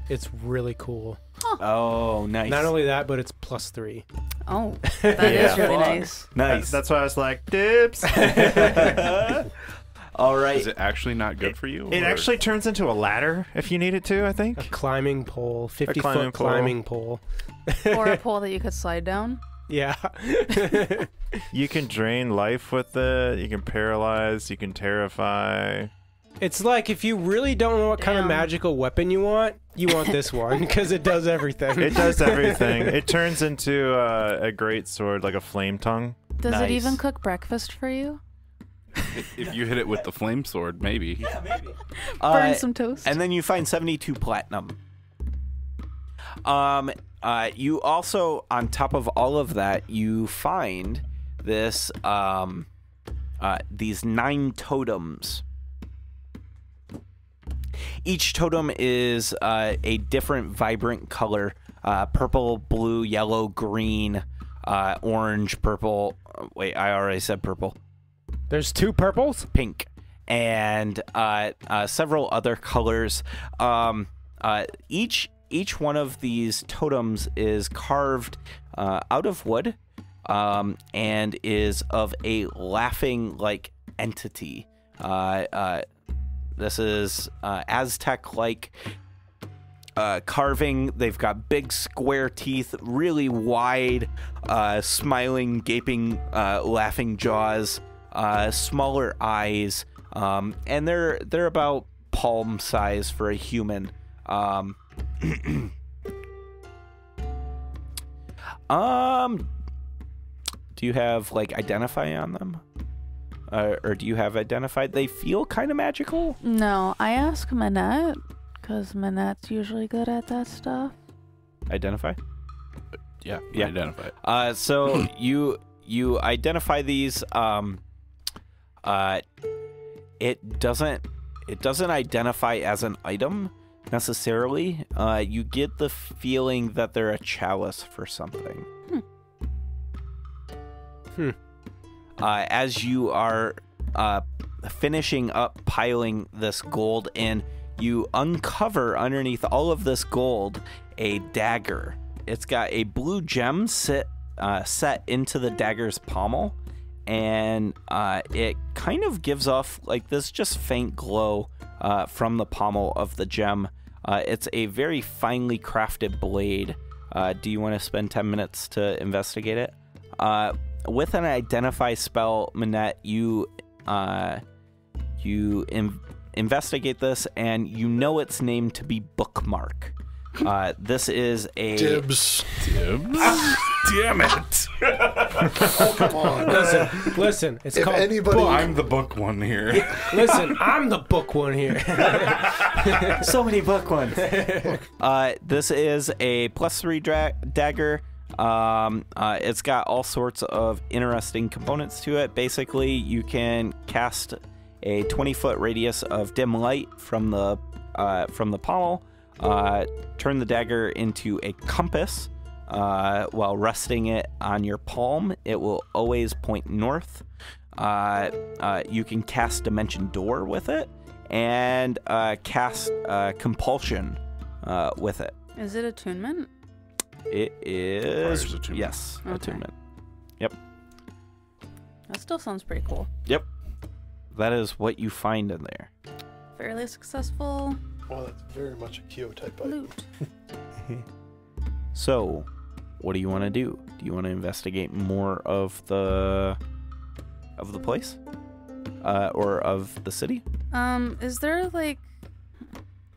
It's really cool.
Oh, nice.
Not only that, but it's +3.
Oh, that is really
Fuck.
nice.
Nice.
That's why I was like, dips.
All right.
Is it actually not good for you?
It
or-
actually turns into a ladder if you need it to, I
A
think.
climbing pole, 50-foot
climbing pole.
climbing pole.
Or a pole that you could slide down.
Yeah.
You can drain life with it. You can paralyze. You can terrify.
It's like if you really don't know what kind of
Damn.
magical weapon you want this one because it does everything.
It does everything. It turns into a great sword, like a flame tongue.
Does
Nice.
it even cook breakfast for you?
If you hit it with the flame sword, maybe.
Burn some toast.
And then you find 72 platinum. You also, on top of all of that, you find this these 9 totems. Each totem is a different vibrant color: purple, blue, yellow, green, orange, purple. Wait, I already said purple.
There's 2 purples?
Pink, and several other colors. Each one of these totems is carved out of wood, and is of a laughing like entity. This is Aztec-like carving. They've got big square teeth, really wide, smiling, gaping, laughing jaws, smaller eyes, and they're about palm size for a human. Do you have like identify on them? Or do you have identified? They feel kind of magical.
No, I ask Manette, because Manette's usually good at that stuff.
Identify?
Yeah.
Yeah.
Identify it.
So you identify these. It doesn't identify as an item necessarily. You get the feeling that they're a chalice for something. As you are finishing up piling this gold in, you uncover underneath all of this gold a dagger. It's got a blue gem set into the dagger's pommel, and it kind of gives off like this just faint glow from the pommel of the gem. It's a very finely crafted blade. Do you want to spend 10 minutes to investigate it? With an identify spell, Manette, you investigate this, and you know its name to be Bookmark. This is a
Dibs.
Damn it!
Oh, come on.
Listen. It's
If
called.
anybody,
I'm the book one here.
Listen, I'm the book one here.
so many book ones. This is a +3 dagger. It's got all sorts of interesting components to it. Basically, you can cast a 20-foot radius of dim light from the pommel, turn the dagger into a compass. While resting it on your palm, it will always point north. You can cast Dimension Door with it, and cast Compulsion with it.
Is it attunement?
It is.
Requires attunement.
Yes,
Okay.
attunement. Yep.
That still sounds pretty cool.
Yep. That is what you find in there.
Fairly successful
well, that's very much a Kyo type item.
loot.
So, what do you want to do? Do you want to investigate more of the place, or of the city?
Is there like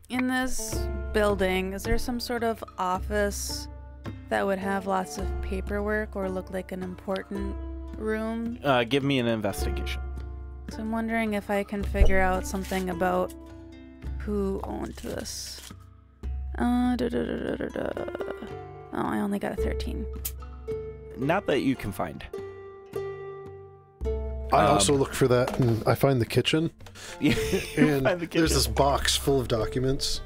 in this building, is there some sort of office that would have lots of paperwork or look like an important room?
Give me an investigation.
So I'm wondering if I can figure out something about who owned this. Oh, I only got a 13.
Not that you can find.
I also look for that, and I find the kitchen.
You
And
find the
there's
kitchen.
this box full of documents.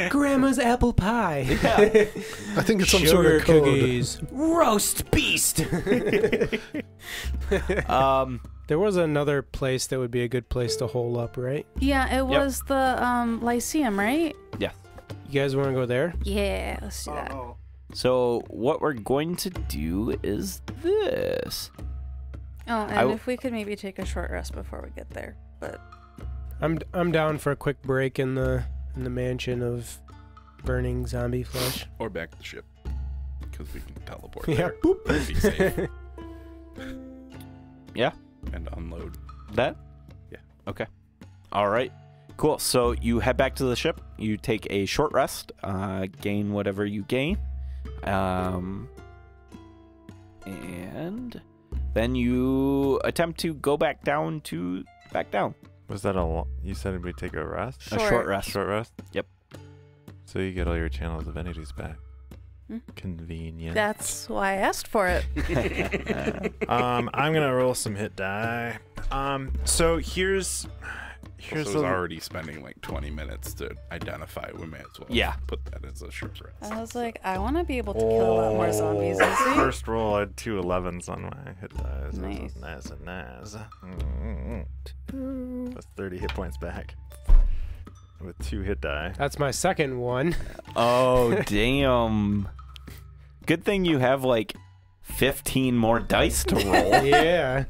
Grandma's apple pie.
I think it's some sort of code.
cookies.
Roast beast.
There was another place that would be a good place to hole up, right?
Yeah, it was the Lyceum, right?
Yeah.
You guys want to go there?
Yeah, let's do that.
So what we're going to do is this.
Oh, and
w-
if we could maybe take a short rest before we get there. But
I'm down for a quick break in the mansion of burning zombie flesh.
Or back to the ship. Because we can teleport
Yeah,
there.
boop.
And be safe.
Yeah.
And unload.
That?
Yeah.
Okay. All right. Cool. So you head back to the ship. You take a short rest. Gain whatever you gain. And then you attempt to go back down.
Was that you said we take a rest?
A short rest.
Short rest?
Yep.
So you get all your channel divinities back.
Hmm.
Convenient.
that's why I asked for it.
I'm gonna roll some hit die. So here's
Also, already spending like 20 minutes to identify. We may as well
Yeah.
put that as a short rest.
I was like, I want to be able to kill a lot more zombies. You see?
First roll, I had 2 11s on my hit die. So
Nice.
Nice and nice. That's 30 hit points back. with 2 hit die.
That's my second one.
Oh, damn. Good thing you have like 15 more dice to roll.
Yeah.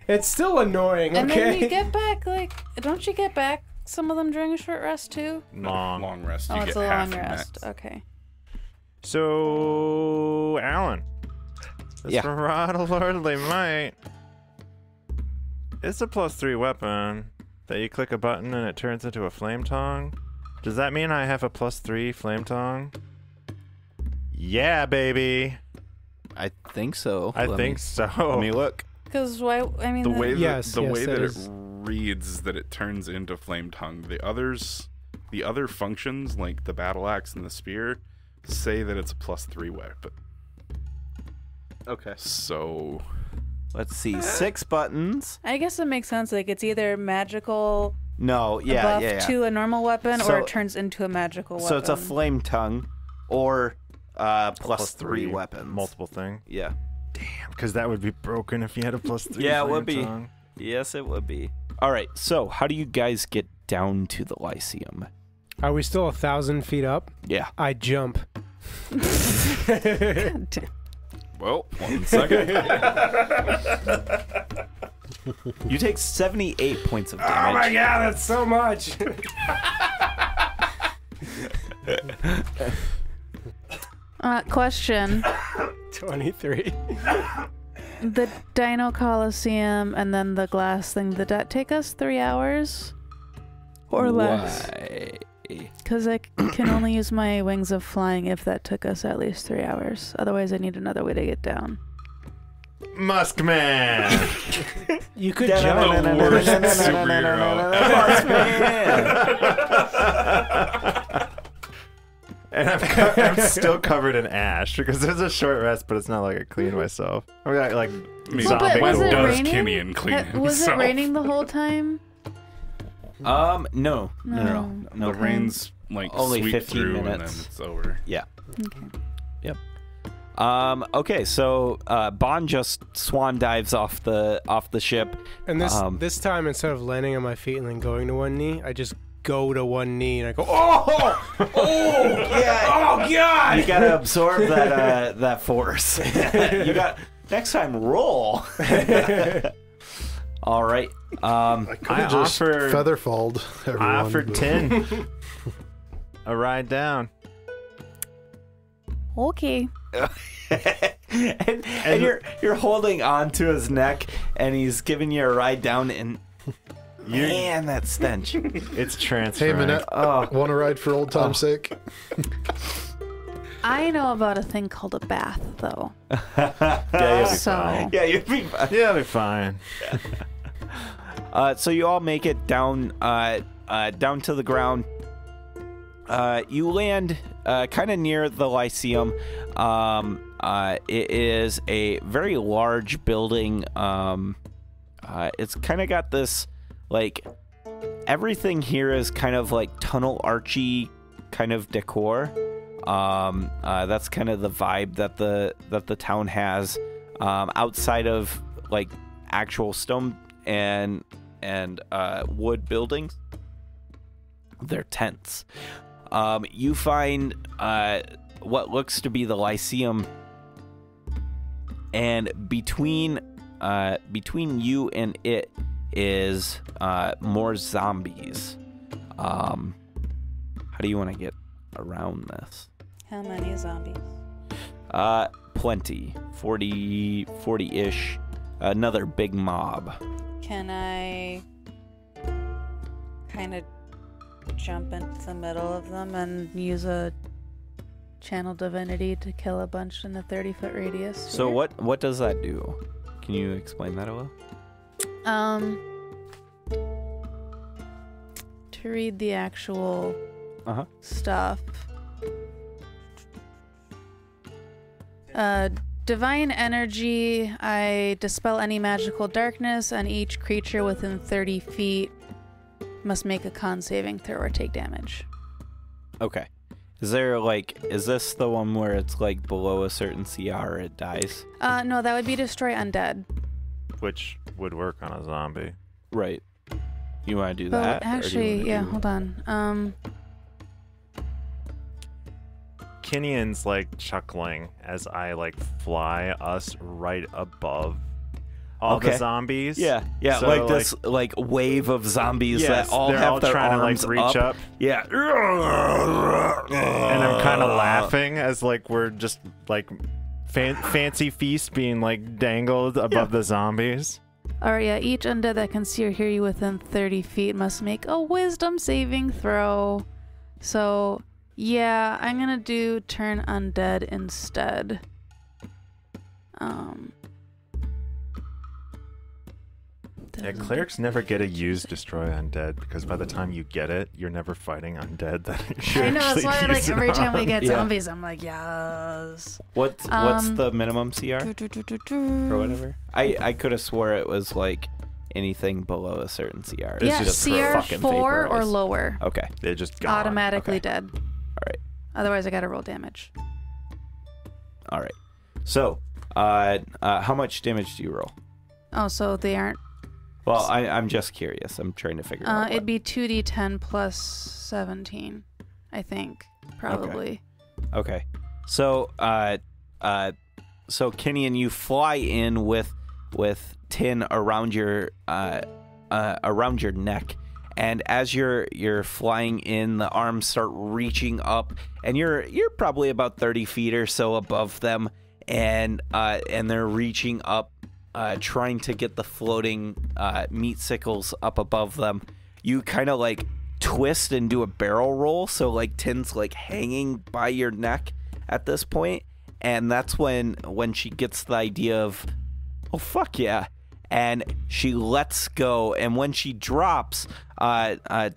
It's still annoying,
And
okay?
then you get back, like, don't you get back some of them during a short rest too?
Long rest.
Oh,
You
it's
get
a
half
long
your
rest.
max.
Okay.
So, Alan. This
Yeah.
Marauder Lordly Might. It's a +3 weapon that you click a button and it turns into a flame tongue. Does that mean I have a +3 flame tongue? Yeah, baby.
I think so.
I
Let
think
me-
so.
Let me look.
Because why? I mean,
The way that,
Yes,
the
yes,
way
that
that
is-
it reads is that it turns into flame tongue. The other functions like the battle axe and the spear say that it's a +3 weapon.
Okay.
So
Let's see. 6 buttons.
I guess it makes sense. Like it's either magical
No, yeah,
buff
yeah, yeah.
to a normal weapon,
So-
or it turns into a magical weapon.
So it's a flame tongue or +3
+3
weapons.
multiple thing.
Yeah.
Damn, because that would be broken if you had a +3.
Yeah, it
flame
would be.
tongue.
Yes, it would be. All right. So, how do you guys get down to the Lyceum?
Are we still 1,000 feet up?
Yeah.
I jump.
well, 1 second.
You take 78 points of damage.
Oh my god, that's so much!
Question:
23.
the Dino Coliseum and then the glass thing. Did that take us 3 hours or less?
Why?
Because I can only use my wings of flying if that took us at least 3 hours. Otherwise, I need another way to get down.
Muskman!
You could jump.
The worst superhero.
And I'm still covered in ash because there's a short rest, but it's not like I clean myself. I got like
I mean,
Well, but was
when
it
does
raining?
Kenyon clean
Was it
himself?
raining the whole time?
No.
No.
No.
The rain's like
Only
sweep
15
through and then
minutes.
it's over.
Yeah.
Okay.
Okay, so Bond just swan dives off the ship.
And this time, instead of landing on my feet and then going to one knee, I just go to one knee and I go, oh! Oh!
Yeah.
Oh, God!
You gotta absorb that force. You got next time roll. All right.
I could have just
offered-
featherfalled everyone.
I offered
but-
10. A ride down.
Okay.
and you're holding on to his neck, and he's giving you a ride down, and man, that stench.
It's
Hey,
transferring.
Minette,
Oh.
want to ride for old time's sake?
I know about a thing called a bath, though.
Yeah, you'll be
So
fine.
Yeah, you'd be fine.
Yeah, you'll be fine.
So you all make it down down to the ground. You land kind of near the Lyceum. It is a very large building. It's kind of got this, like, everything here is kind of like tunnel archy kind of decor. That's kind of the vibe that the town has. Outside of like actual stone and wood buildings, they're tents. You find what looks to be the Lyceum, and between you and it is more zombies. How do you want to get around this?
how many zombies?
Plenty. 40-ish. Another big mob.
Can I kind of jump into the middle of them and use a channel divinity to kill a bunch in a 30-foot radius?
So what does that do? Can you explain that a little?
To read the actual
Uh-huh.
stuff. Divine energy. I dispel any magical darkness, and each creature within 30 feet must make a con saving throw or take damage.
Okay. Is this the one where it's like below a certain CR it dies?
No, that would be destroy undead.
Which would work on a zombie.
Right. You want to do
But
that? or do you
actually,
wanna
yeah,
do-
hold on.
Kinnian's like chuckling as I like fly us right above all
Okay.
the zombies.
Yeah, yeah,
So,
like this like wave of zombies
Yes,
that all
they're
have
all
their
trying
arms
to like reach up.
Yeah.
And I'm kind of laughing as like we're just like fancy feast being like dangled above the zombies.
Alright, yeah, each undead that can see or hear you within 30 feet must make a wisdom saving throw. So, yeah, I'm gonna do turn undead instead.
Yeah, clerics never get to use destroy undead because by the time you get it, you're never fighting undead. That
I know, that's why like every time we get
Yeah.
zombies, I'm like, yes.
What's the minimum CR or whatever? I could have swore it was like anything below a certain CR. It's
Yeah,
just
CR
fucking
4 or
vaporize.
lower.
Okay.
They just gone.
Automatically
Okay.
dead.
All right.
Otherwise, I gotta roll damage.
All right. So, how much damage do you roll?
Oh, so they aren't.
Well, I'm just curious. I'm trying to figure out.
It'd be 2d10 plus 17, I think, probably.
Okay. So, so Kenyon, you fly in with tin around your neck, and as you're flying in, the arms start reaching up, and you're probably about 30 feet or so above them, and they're reaching up, trying to get the floating meat sickles up above them. You kind of like twist and do a barrel roll, so like tin's like hanging by your neck at this point, and that's when she gets the idea of, oh fuck yeah, and she lets go, and when she drops,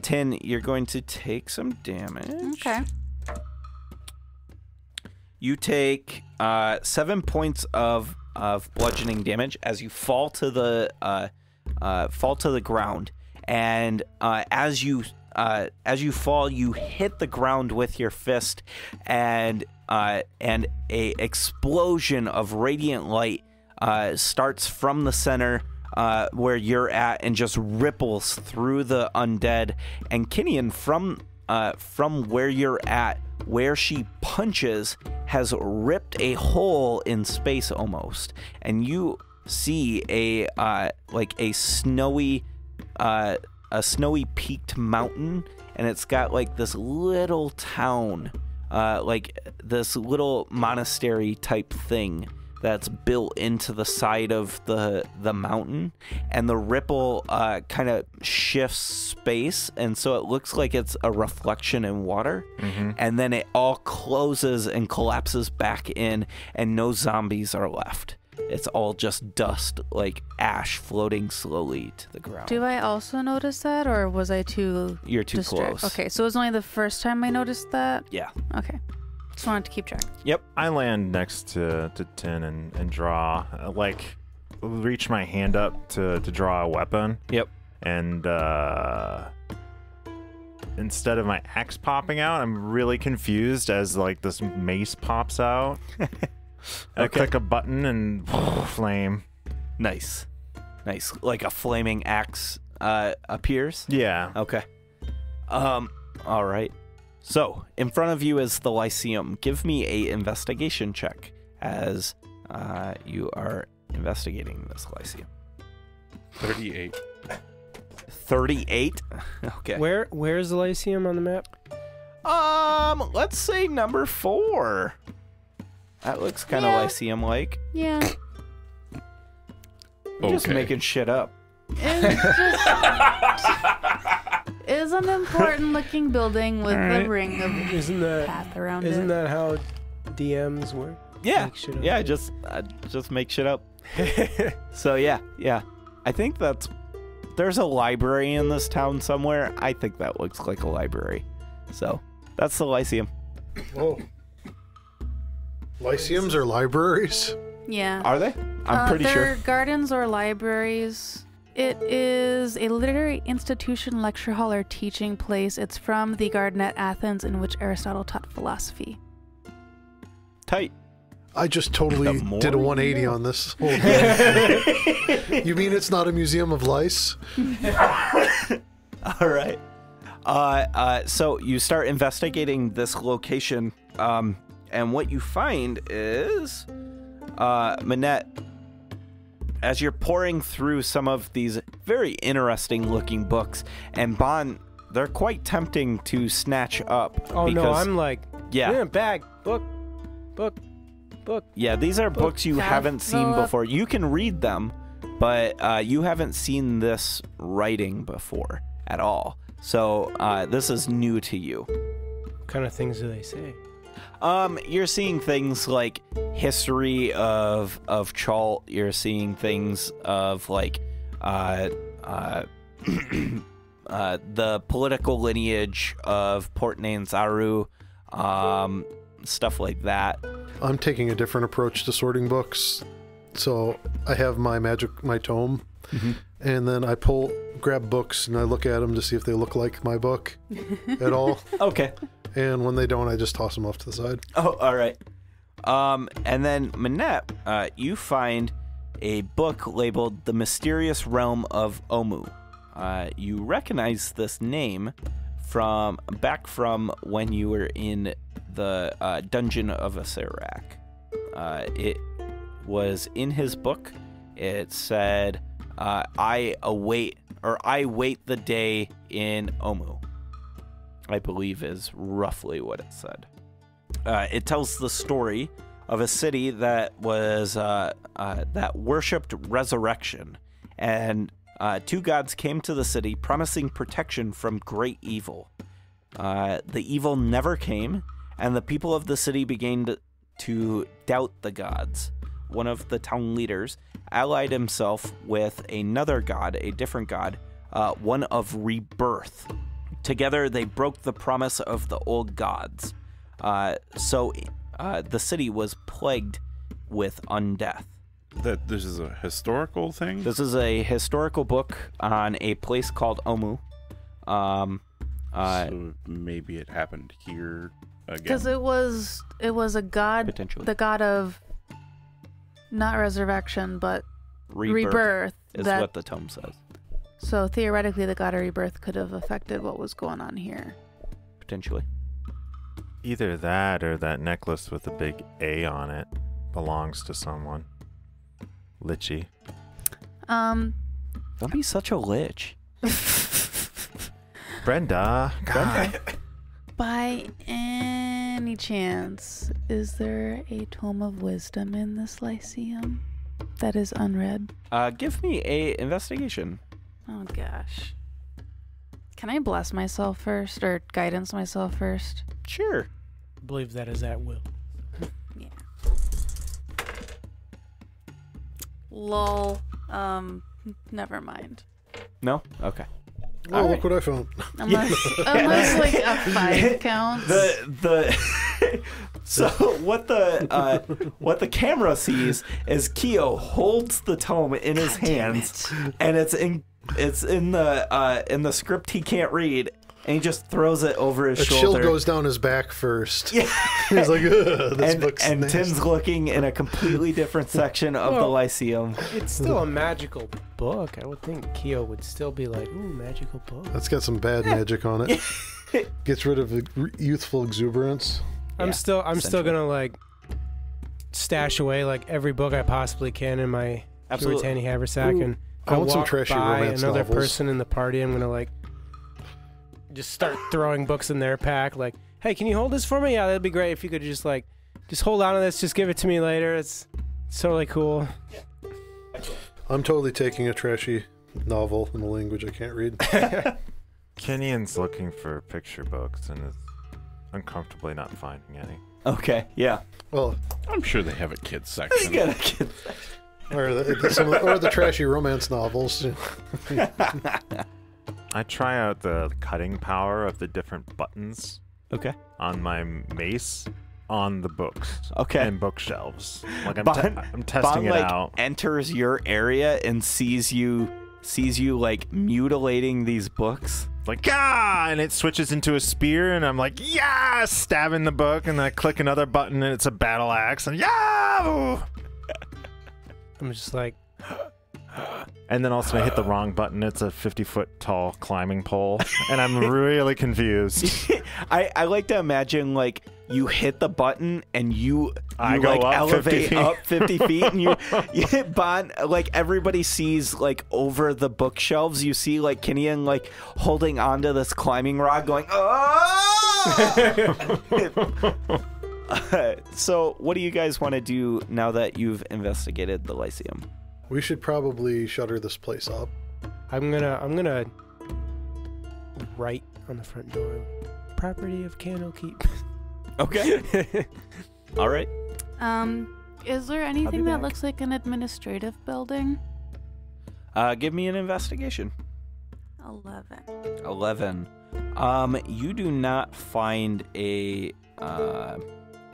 Tin, you're going to take some damage.
Okay.
You take 7 points of bludgeoning damage as you fall to the ground, and as you fall, you hit the ground with your fist, and a explosion of radiant light starts from the center where you're at and just ripples through the undead. And Kinnian, from where you're at, where she punches, has ripped a hole in space almost, and you see a snowy peaked mountain, and it's got like this little town, like this little monastery type thing that's built into the side of the mountain, and the ripple kind of shifts space, and so it looks like it's a reflection in water, and then it all closes and collapses back in, and no zombies are left. It's all just dust, like ash floating slowly to the ground.
Do I also notice that, or was I too...
You're too close.
Okay, so it was only the first time I noticed that?
Yeah.
Okay. Just wanted to keep track.
Yep.
I land next to Tin and draw, like, reach my hand up to draw a weapon.
Yep.
And instead of my axe popping out, I'm really confused as like this mace pops out. I click a button and flame.
Nice. Like a flaming axe appears.
Yeah.
Okay. All right. So, in front of you is the Lyceum. Give me a investigation check as you are investigating this Lyceum.
38.
38? Okay.
Where's the Lyceum on the map?
Let's say number 4. That looks kind of Lyceum-like.
Yeah.
You're just
Okay.
making shit up.
It's just... is an important looking building with a ring of
Isn't that
path around
isn't
it.
that how DMs work?
Yeah.
Make shit up.
Yeah, just make shit up. So yeah. I think there's a library in this town somewhere. I think that looks like a library. So that's the Lyceum.
Oh. Lyceums are libraries?
Yeah.
Are they? I'm pretty
they're
sure.
gardens or libraries. It is a literary institution, lecture hall, or teaching place. It's from the garden at Athens in which Aristotle taught philosophy.
Tight.
I just totally
The more
did a
you
180
know.
on this whole thing. You mean it's not a museum of lice?
All right. So you start investigating this location, and what you find is, Manette, as you're pouring through some of these very interesting looking books, and Bon, they're quite tempting to snatch up.
Oh no, I'm like,
yeah,
bag, book.
Yeah, these are books you haven't seen before. You can read them, but you haven't seen this writing before at all. So this is new to you.
What kind of things do they say?
You're seeing things like history of Chalt. You're seeing things of like the political lineage of Port Nyanzaru, stuff like that.
I'm taking a different approach to sorting books. So I have my tome, and then I grab books and I look at them to see if they look like my book at all.
Okay.
And when they don't, I just toss them off to the side.
Oh, all right. And then Manette, you find a book labeled "The Mysterious Realm of Omu." You recognize this name from when you were in the dungeon of Asarak. It was in his book. It said, I wait the day in Omu, I believe is roughly what it said. It tells the story of a city that was that worshipped resurrection, and two gods came to the city promising protection from great evil. The evil never came, and the people of the city began to doubt the gods. One of the town leaders allied himself with another god, a different god, one of rebirth. Together, they broke the promise of the old gods. So the city was plagued with undeath.
That this is a historical thing?
This is a historical book on a place called Omu.
So maybe it happened here again.
Because it was a god,
Potentially.
the god of not resurrection, but rebirth.
Is what the tome says.
So theoretically, the god of rebirth could have affected what was going on here.
Potentially.
Either that or that necklace with a big A on it belongs to someone. Lichy.
Don't be such a lich.
Brenda. God.
By any chance, is there a tome of wisdom in this Lyceum that is unread?
Give me a investigation.
Oh gosh. Can I bless myself first or guidance myself first?
Sure.
I believe that is at will.
Yeah. Lol. Never mind.
No? Okay.
Oh, look what I found.
Unless like a 5 counts.
So what the camera sees is Keo holds the tome in his hands, and it's in the script he can't read, and he just throws it over his shoulder.
Shield goes down his back first.
Yeah.
He's like, ugh, this book's
and
nasty.
Tim's looking in a completely different section of the Lyceum.
It's still a magical book. I would think Keo would still be like, ooh, magical book.
That's got some bad magic on it. Gets rid of youthful exuberance.
I'm still gonna like stash away like every book I possibly can in my Puritani haversack, and if
I want some
walk
trashy
by
romance
another
novels.
person in the party, I'm gonna like just start throwing books in their pack. Like, hey, can you hold this for me? Yeah, that'd be great if you could just hold on to this. Just give it to me later. It's totally cool.
I'm totally taking a trashy novel in a language I can't read.
Kenyan's looking for picture books and is uncomfortably not finding any.
Okay, yeah.
Well,
I'm sure they have a kids section.
You got a kid.
or the trashy romance novels.
I try out the cutting power of the different buttons
Okay.
on my mace on the books.
Okay.
And bookshelves. Like I'm
Bon
testing it
like
out.
enters your area and sees you like mutilating these books.
Like, ah! And it switches into a spear, and I'm like, yeah! Stabbing the book, and I click another button, and it's a battle axe, and yeah!
I'm just like,
And then also I hit the wrong button. It's a 50-foot tall climbing pole, and I'm really confused.
I like to imagine like you hit the button and you
I go
like
up
elevate
50 feet.
up 50 feet and you hit Bond. Like everybody sees like over the bookshelves, you see like Kinian like holding onto this climbing rod, going oh. So what do you guys want to do now that you've investigated the Lyceum?
We should probably shutter this place up.
I'm gonna write on the front door, property of Candlekeep.
Okay. All right.
Is there anything that looks like an administrative building?
Give me an investigation. 11. You do not find a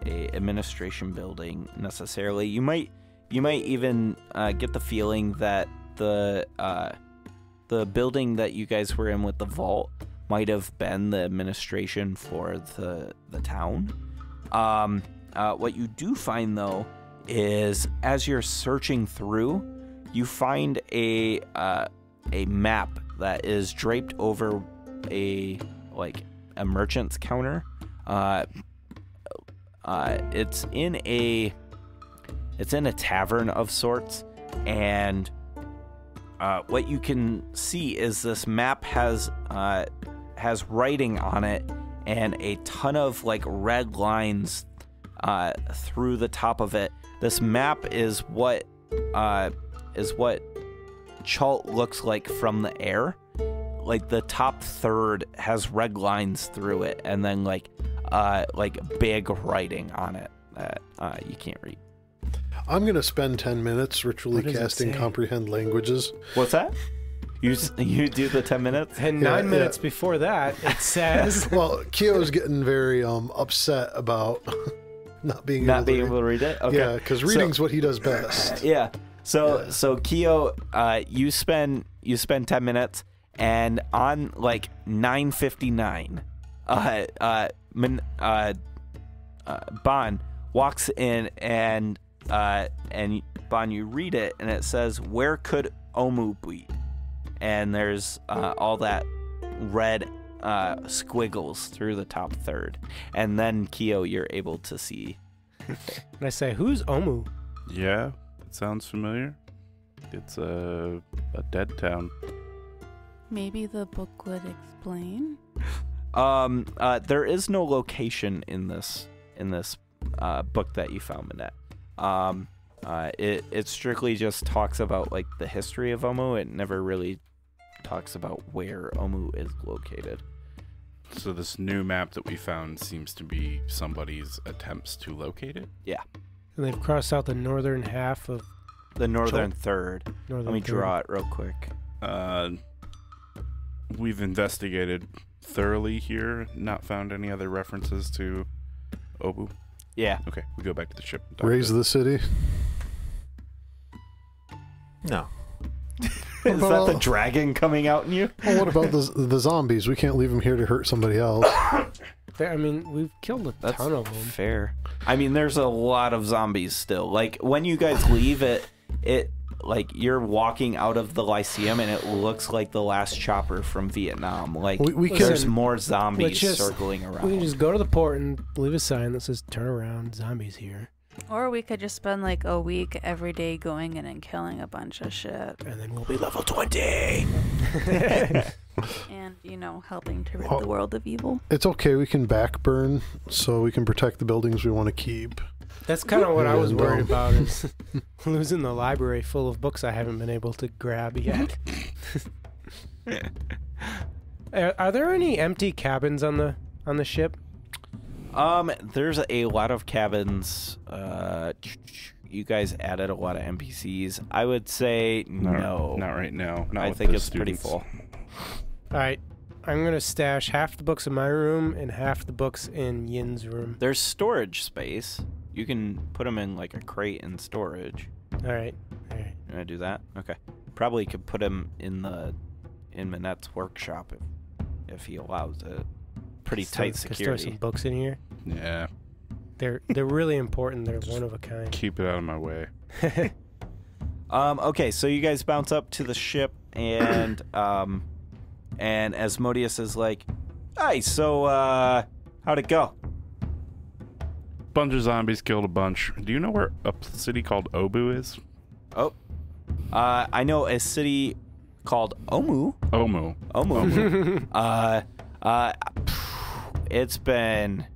administration building necessarily. You might even get the feeling that the building that you guys were in with the vault might have been the administration for the town. What you do find though is as you're searching through, you find a map that is draped over a merchant's counter. It's in a tavern of sorts, and what you can see is this map has writing on it and a ton of like red lines through the top of it. This map is what Chult looks like from the air. Like the top third has red lines through it, and then like big writing on it that you can't read.
I'm going to spend 10 minutes ritually casting Comprehend Languages.
What's that? You do the 10 minutes?
And 9 minutes before that, it says...
Well, Kyo's getting very upset about not being able to read
it? Okay.
Yeah, because reading's what he does best.
Yeah. So Kyo, you spend 10 minutes, and on like 9:59, Bon walks in and Bon, you read it, and it says, "Where could Omu be?" And there's all that red squiggles through the top third, and then Kyo, you're able to see.
And I say, "Who's Omu?"
Yeah, it sounds familiar. It's a dead town.
Maybe the book would explain.
There is no location in this book that you found, Minette. It strictly just talks about like the history of Omu. It never really talks about where Omu is located.
So this new map that we found seems to be somebody's attempts to locate it?
Yeah.
And they've crossed out the northern half of
the northern third.
Northern
Let me
third.
draw it real quick.
We've investigated thoroughly here, not found any other references to Obu.
Yeah.
Okay, we go back to the ship. And talk
Raise
to
the city.
No.
Is that the dragon coming out in you?
Well, what about the zombies? We can't leave them here to hurt somebody else.
I mean, we've killed a
That's
ton of them.
fair. I mean, there's a lot of zombies still. Like when you guys leave it like you're walking out of the Lyceum and it looks like the last chopper from Vietnam. Like there's more zombies circling around.
We can just go to the port and leave a sign that says "Turn around, zombies here."
Or we could just spend like a week every day going in and killing a bunch of shit.
And then we'll be level 20.
And, helping to rid the world of evil.
It's okay. We can backburn so we can protect the buildings we want to keep.
That's kind of what I was worried about, is losing the library full of books I haven't been able to grab yet. Are there any empty cabins on the ship?
There's a lot of cabins. You guys added a lot of NPCs. I would say no.
Not right now. Not
I
with
think
the
it's pretty
students.
full.
All right. I'm going to stash half the books in my room and half the books in Yin's room.
There's storage space. You can put them in like a crate in storage.
All right.
You want to do that? Okay. Probably could put them in Minette's workshop if he allows it. Pretty tight
Could
security.
throw some books in here.
Yeah.
They're really important. They're one of a kind.
Keep it out of my way.
Okay, so you guys bounce up to the ship, and Asmodeus is like, "Hey, so how'd it go?"
Bunch of zombies killed a bunch. Do you know where a city called Obu is?
Oh, I know a city called Omu.
Omu.
It's been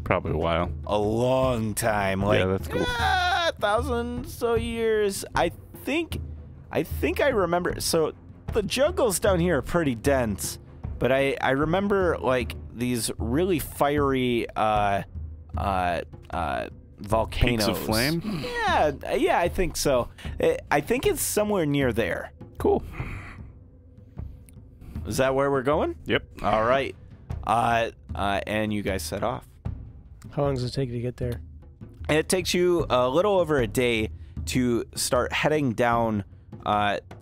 Probably a while.
a long time. Like,
Yeah, that's cool.
1,000 so years. I think I remember. So the jungles down here are pretty dense, but I remember like these really fiery volcanoes.
Peaks of flame?
Yeah, I think so. I think it's somewhere near there.
Cool.
Is that where we're going?
Yep.
All right. And you guys set off.
How long does it take to get there?
And it takes you a little over a day to start heading down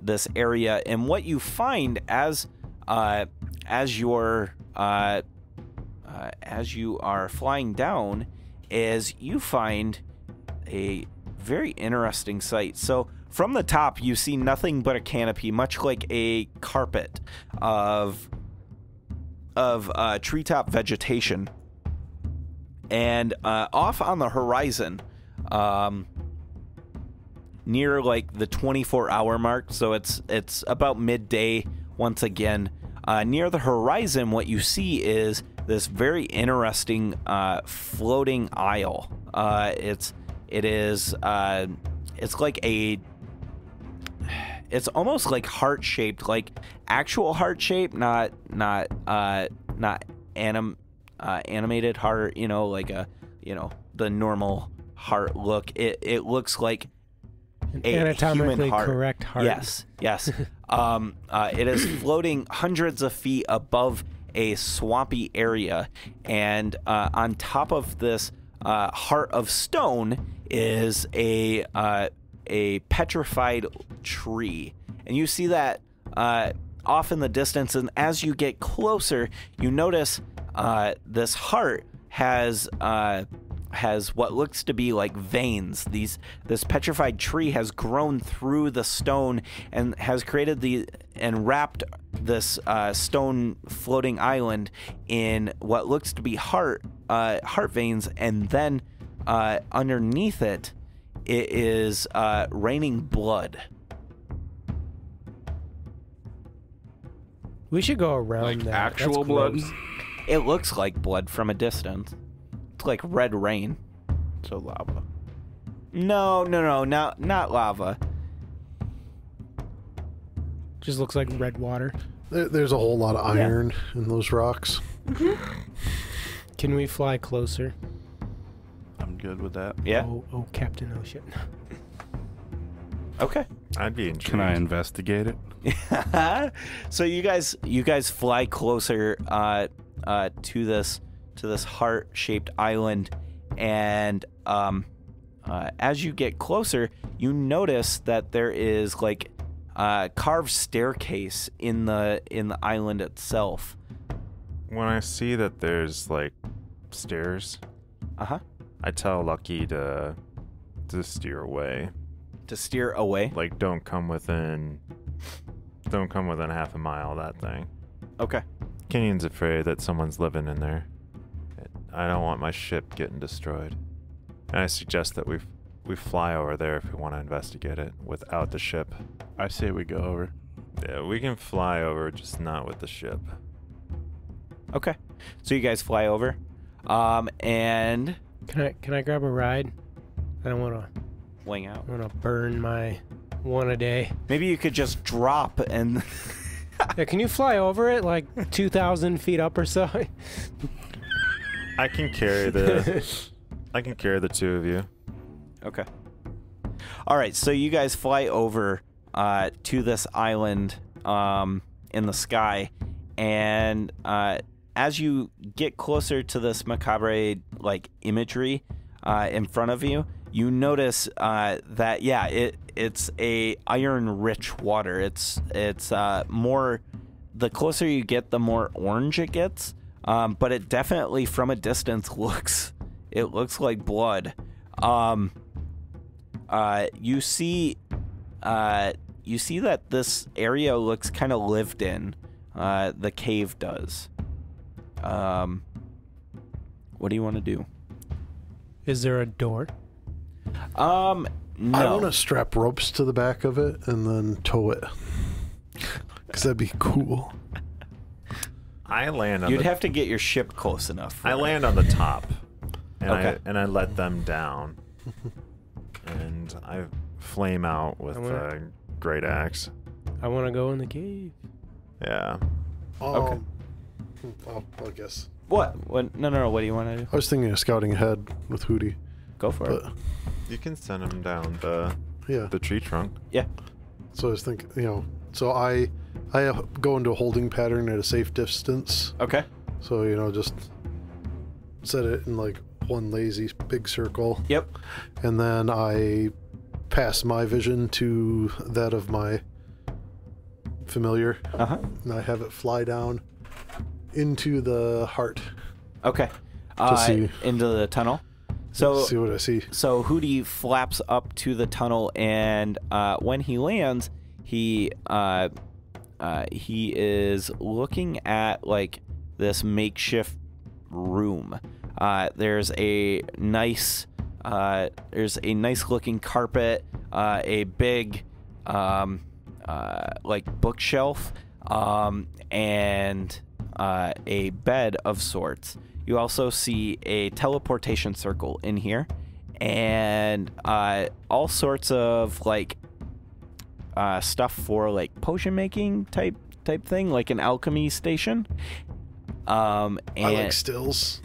this area. And what you find as you are flying down is you find a very interesting sight. So from the top, you see nothing but a canopy, much like a carpet of treetop vegetation. And off on the horizon, near like the 24-hour mark, so it's about midday once again. Near the horizon, what you see is this very interesting floating isle. It's almost like heart-shaped, like actual heart-shaped, not animated heart, like the normal heart look. It looks like a
Anatomically
human heart.
correct heart.
Yes. It is floating hundreds of feet above a swampy area, and on top of this heart of stone is a petrified tree, and you see that off in the distance. And as you get closer, you notice this heart has what looks to be like veins. This petrified tree has grown through the stone and has created and wrapped this stone floating island in what looks to be heart veins, and then underneath it is raining blood.
We should go around
Like
that.
actual
That's
blood?
gross.
It looks like blood from a distance. It's like red rain.
So lava.
No, not lava.
Just looks like red water.
There's a whole lot of iron in those rocks.
Can we fly closer?
I'm good with that.
Yeah.
Oh, Captain Ocean.
Okay.
I'd be intrigued.
Can I investigate it?
So you guys fly closer to this heart-shaped island, and as you get closer, you notice that there is like a carved staircase in the island itself.
When I see that there's like stairs, I tell Lucky to steer away.
To steer away.
Like, don't come within half a mile of that thing.
Okay.
Kenyon's afraid that someone's living in there. I don't want my ship getting destroyed. And I suggest that we fly over there if we want to investigate it without the ship.
I say we go over.
Yeah, we can fly over, just not with the ship.
Okay. So you guys fly over, and
Can I grab a ride? I don't want to.
wing out.
I want to burn my one a day.
Maybe you could just drop and.
Yeah, can you fly over it like 2,000 feet up or so?
I can carry the two of you.
Okay. All right, so you guys fly over to this island in the sky, and as you get closer to this macabre like imagery in front of you, you notice that it's a iron-rich water. It's more. The closer you get, the more orange it gets. But it definitely, from a distance, looks like blood. All you see that this area looks kind of lived in. The cave does. What do you want to do?
Is there a door?
No.
I want to strap ropes to the back of it and then tow it. Because that'd be cool.
I land on
You'd
the
have to get your ship close enough.
I land on the top, and
Okay.
I let them down, and I flame out with a great axe.
I want to go in the cave.
Yeah.
Okay.
Well, I guess.
What? No. What do you want to do?
I was thinking of scouting ahead with Hootie.
Go for it.
But
You can send him down the
yeah.
tree trunk.
Yeah.
So I was thinking, so I go into a holding pattern at a safe distance.
Okay.
So, just set it in like one lazy big circle.
Yep.
And then I pass my vision to that of my familiar.
Uh-huh.
And I have it fly down into the heart.
Okay.
see.
Into the tunnel. So
See what I see.
So Hootie flaps up to the tunnel, and when he lands, he is looking at like this makeshift room. There's a nice looking carpet, a big like bookshelf, and a bed of sorts. You also see a teleportation circle in here, and all sorts of like stuff for like potion making type thing, like an alchemy station. And
I like stills.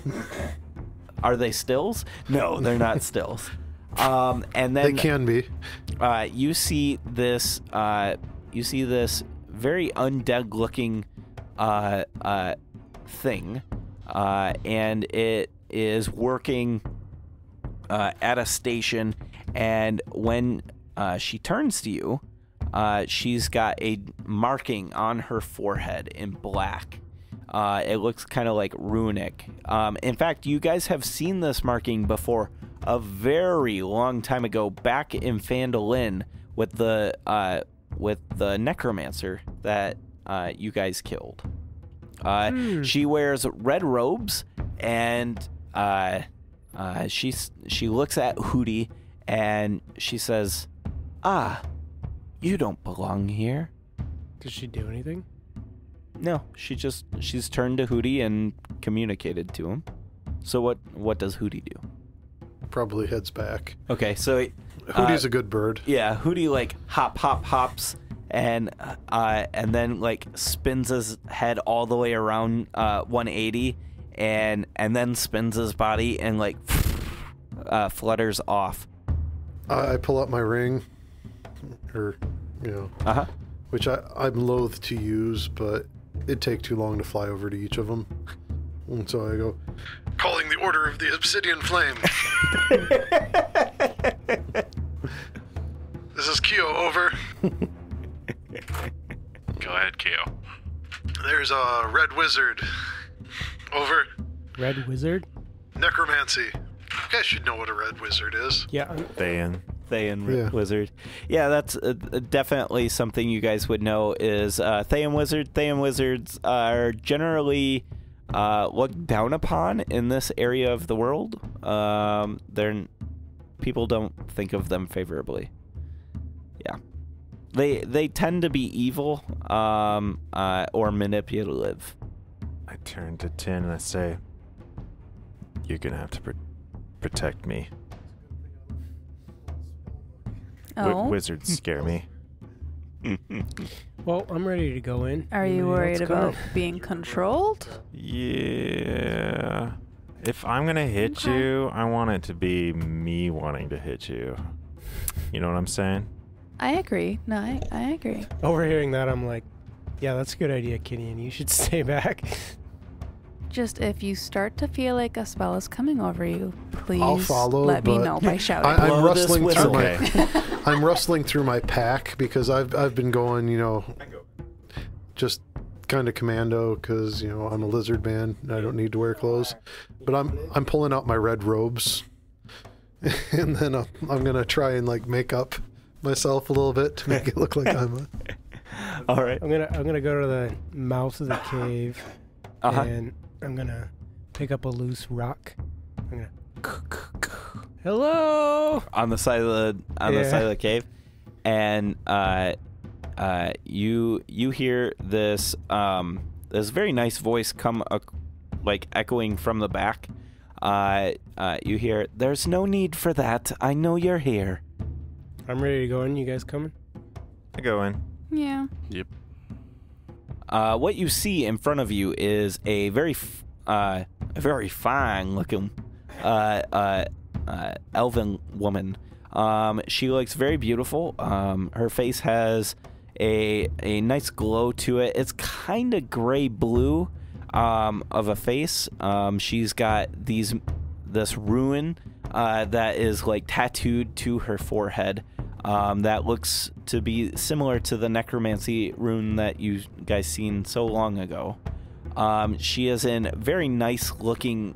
are they stills? No, they're not stills. And then
They can be.
you see this very undead looking thing, and it is working at a station, and when she turns to you, she's got a marking on her forehead in black. It looks kind of like runic. In fact, you guys have seen this marking before a very long time ago, back in Phandalin with the necromancer that you guys killed. She wears red robes, and she looks at Hootie, and she says, "Ah, you don't belong here."
Does she do anything?
No, she's turned to Hootie and communicated to him. So what does Hootie do?
Probably heads back.
Okay, so
Hootie's a good bird.
yeah, Hootie like hops and then like spins his head all the way around 180 and then spins his body and like flutters off.
I pull out my ring, or
Uh-huh.
which I'm loath to use, but it'd take too long to fly over to each of them. And so I go, calling the Order of the Obsidian Flame. This is Kyo, over.
Go ahead, Keo.
There's a red wizard. Over.
Red wizard?
Necromancy. You guys should know what a red wizard is.
Yeah.
Thayan.
Thayan
Yeah.
Wizard. Yeah, that's definitely something you guys would know is Thayan Wizard. Thayan Wizards are generally looked down upon in this area of the world. People don't think of them favorably. Yeah. They tend to be evil or manipulative.
I turn to Tin and I say, "You're gonna have to protect me.
Oh,
Wizards scare me."
Well, I'm ready to go in.
are you
Anybody
worried
else go?
about being controlled?
Yeah. If I'm gonna hit
Okay.
you, I want it to be me wanting to hit you. You know what I'm saying?
I agree. No, I agree.
Overhearing that, I'm like, yeah, that's a good idea, Kitty, and you should stay back.
Just if you start to feel like a spell is coming over you, please
I'll follow,
let me
but
know by shouting.
I'm
Blow this
rustling
whistle.
through
Okay.
I'm rustling through my pack because I've been going, just kind of commando because I'm a lizard man and I don't need to wear clothes. But I'm pulling out my red robes And then I'm gonna try and like make up myself a little bit to make it look like I'm a...
All right.
I'm gonna go to the mouth of the cave,
Uh-huh.
and I'm gonna pick up a loose rock. I'm gonna hello
On the side of the cave, and you hear this this very nice voice come like echoing from the back. You hear, "There's no need for that. I know you're here."
I'm ready to go in. You guys coming?
I go in.
Yeah.
Yep.
What you see in front of you is a very fine looking elven woman. She looks very beautiful. Her face has a nice glow to it. It's kind of gray blue of a face. She's got this rune that is like tattooed to her forehead. That looks to be similar to the necromancy rune that you guys seen so long ago. She is in very nice looking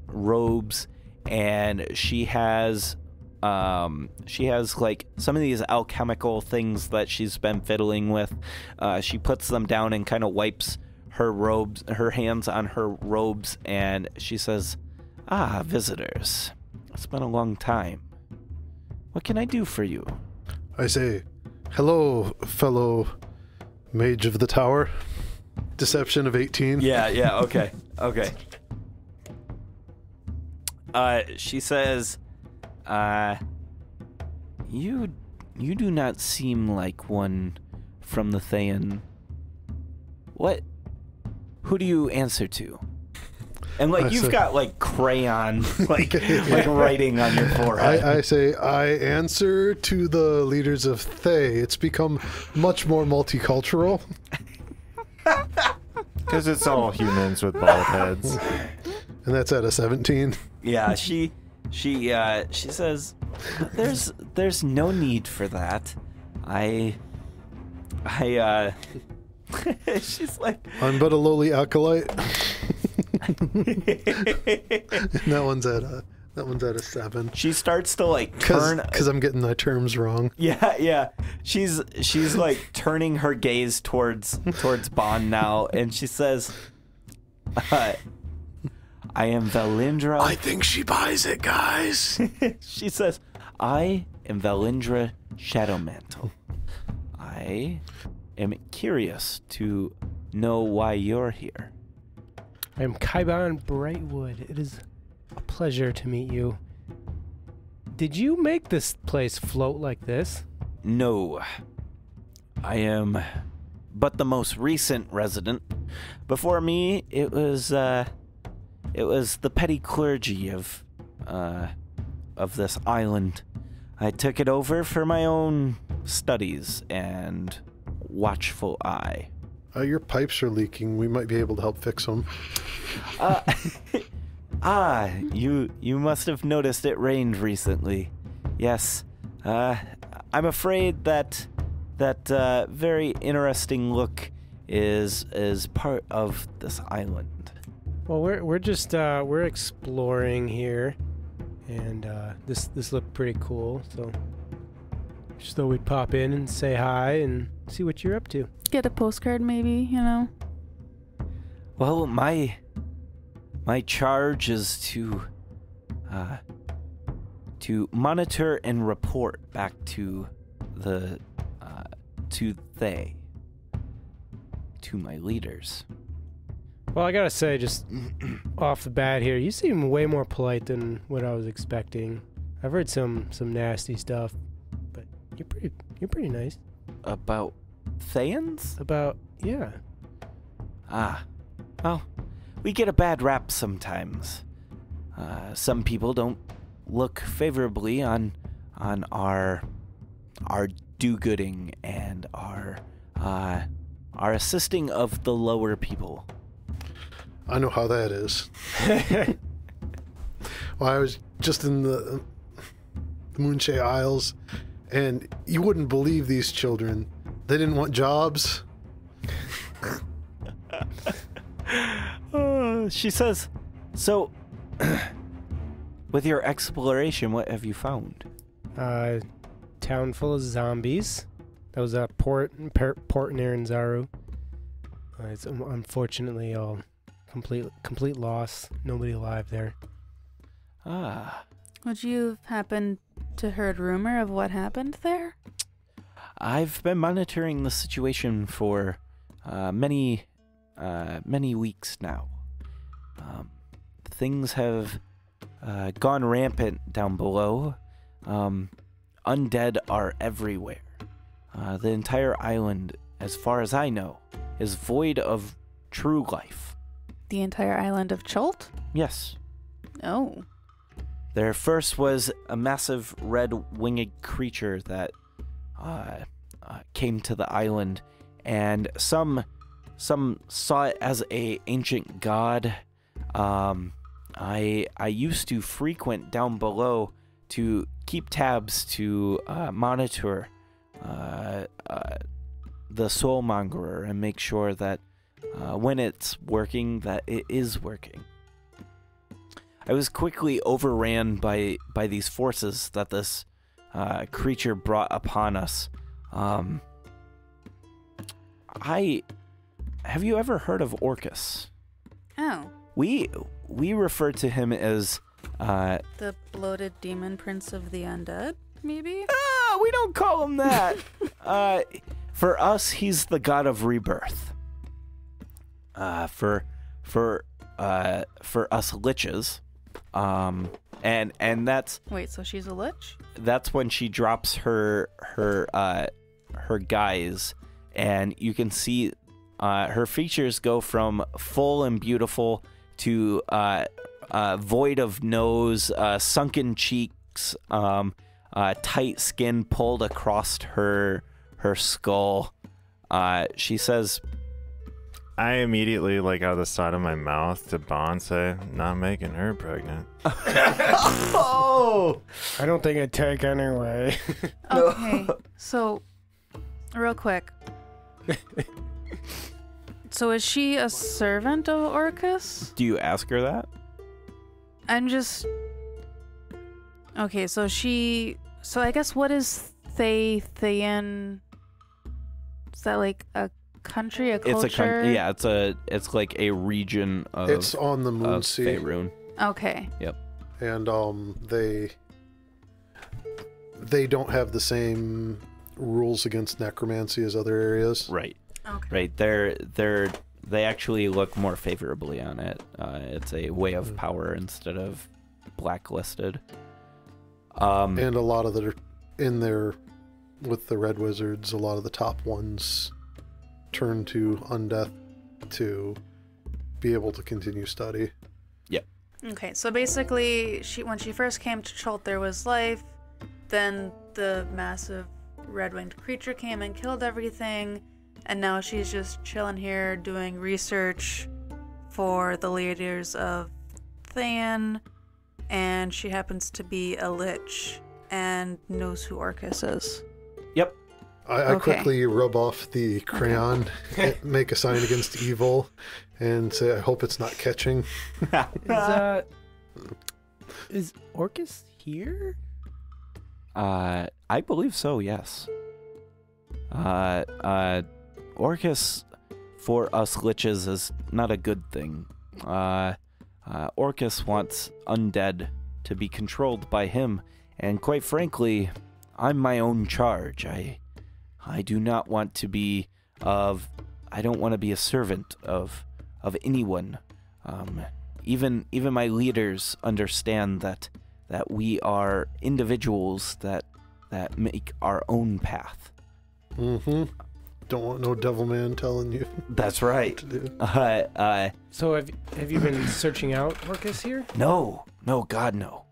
robes, and she has like some of these alchemical things that she's been fiddling with. She puts them down and kind of wipes her hands on her robes, and she says, "Ah, visitors. It's been a long time. What can I do for you?"
I say, "Hello, fellow mage of the tower." Deception of 18.
Yeah, okay. She says, you do not seem like one from the Thayan. Who do you answer to? And like you've got like crayon like writing on your forehead.
I say, I answer to the leaders of Thay. It's become much more multicultural.
Because it's all humans with bald heads.
And that's at a 17.
Yeah, she says, there's no need for that. She's like,
I'm but a lowly acolyte. That one's at a 7.
she starts to like turn
because I'm getting my terms wrong.
Yeah. She's like turning her gaze towards Bond now, and she says, I am Valindra.
I think she buys it, guys.
She says, I am Valindra Shadowmantle. I am curious to know why you're here.
I am Kaiban Brightwood. It is a pleasure to meet you. Did you make this place float like this?
No. I am but the most recent resident. Before me, it was the petty clergy of this island. I took it over for my own studies and watchful eye.
Your pipes are leaking. We might be able to help fix them.
You must have noticed it rained recently. Yes. I'm afraid that very interesting look is part of this island.
Well, we're just we're exploring here, and this looked pretty cool. So just thought we'd pop in and say hi and see what you're up to.
Get a postcard, maybe, you know?
Well, my charge is to monitor and report back to Thay, to my leaders.
Well, I gotta say, just off the bat here, you seem way more polite than what I was expecting. I've heard some nasty stuff, but you're pretty nice.
About Thayans?
Yeah.
Well, we get a bad rap sometimes. Some people don't look favorably on our do-gooding and our assisting of the lower people.
I know how that is. Well, I was just in the Moonshay Isles, and you wouldn't believe these children. They didn't want jobs.
She says, so With your exploration, what have you found?
Town full of zombies. That was Port Nyanzaru. It's unfortunately all complete loss. Nobody alive there.
Ah.
Would you happen to heard rumor of what happened there?
I've been monitoring the situation for many weeks now. Things have gone rampant down below. Undead are everywhere. The entire island, as far as I know, is void of true life.
The entire island of Chult?
Yes.
Oh.
There first was a massive red-winged creature that came to the island, and some saw it as a ancient god. I used to frequent down below to keep tabs to monitor the soulmongerer and make sure that when it's working, that it is working. I was quickly overran by these forces that this creature brought upon us. Have you ever heard of Orcus?
Oh.
We refer to him as
The bloated demon prince of the undead, maybe?
we don't call him that. For us, he's the god of rebirth. For us liches, and that's
Wait, so she's a lich?
that's when she drops her guise, and you can see her features go from full and beautiful to void of nose, sunken cheeks, tight skin pulled across her skull. She says,
I immediately, out of the side of my mouth to Bond, say, not making her pregnant.
"Oh,
I don't think it'd take anyway.
Okay, so, real quick. So is she a servant of Orcus?
do you ask her that?"
I'm just... Okay, so I guess what is Thayan? Is that like a country, a culture?
It's a country. Yeah, it's like a region of.
It's on the Moon
of
Sea,
Faerun.
Okay.
and they don't have the same rules against necromancy as other areas.
Right.
Okay.
Right. They actually look more favorably on it. It's a way of power instead of blacklisted.
And a lot of that are in there with the Red Wizards. A lot of the top ones turn to Undead to be able to continue study.
Okay, so basically, when she first came to Chult, there was life. Then the massive red-winged creature came and killed everything. And now she's just chilling here doing research for the leaders of Thayan. And she happens to be a lich and knows who Orcus is.
Yep.
I
Okay.
quickly rub off the crayon, make a sign against evil, and say, I hope it's not catching.
Is Orcus here?
I believe so. Yes. Orcus for us liches is not a good thing. Orcus wants undead to be controlled by him, and quite frankly, I'm my own charge. I do not want to be I don't want to be a servant of anyone. Even my leaders understand that we are individuals that make our own path.
Mm-hmm. Don't want no devil man telling you
That's right.
what to do.
So have you been searching out Orcus here?
No, God, no.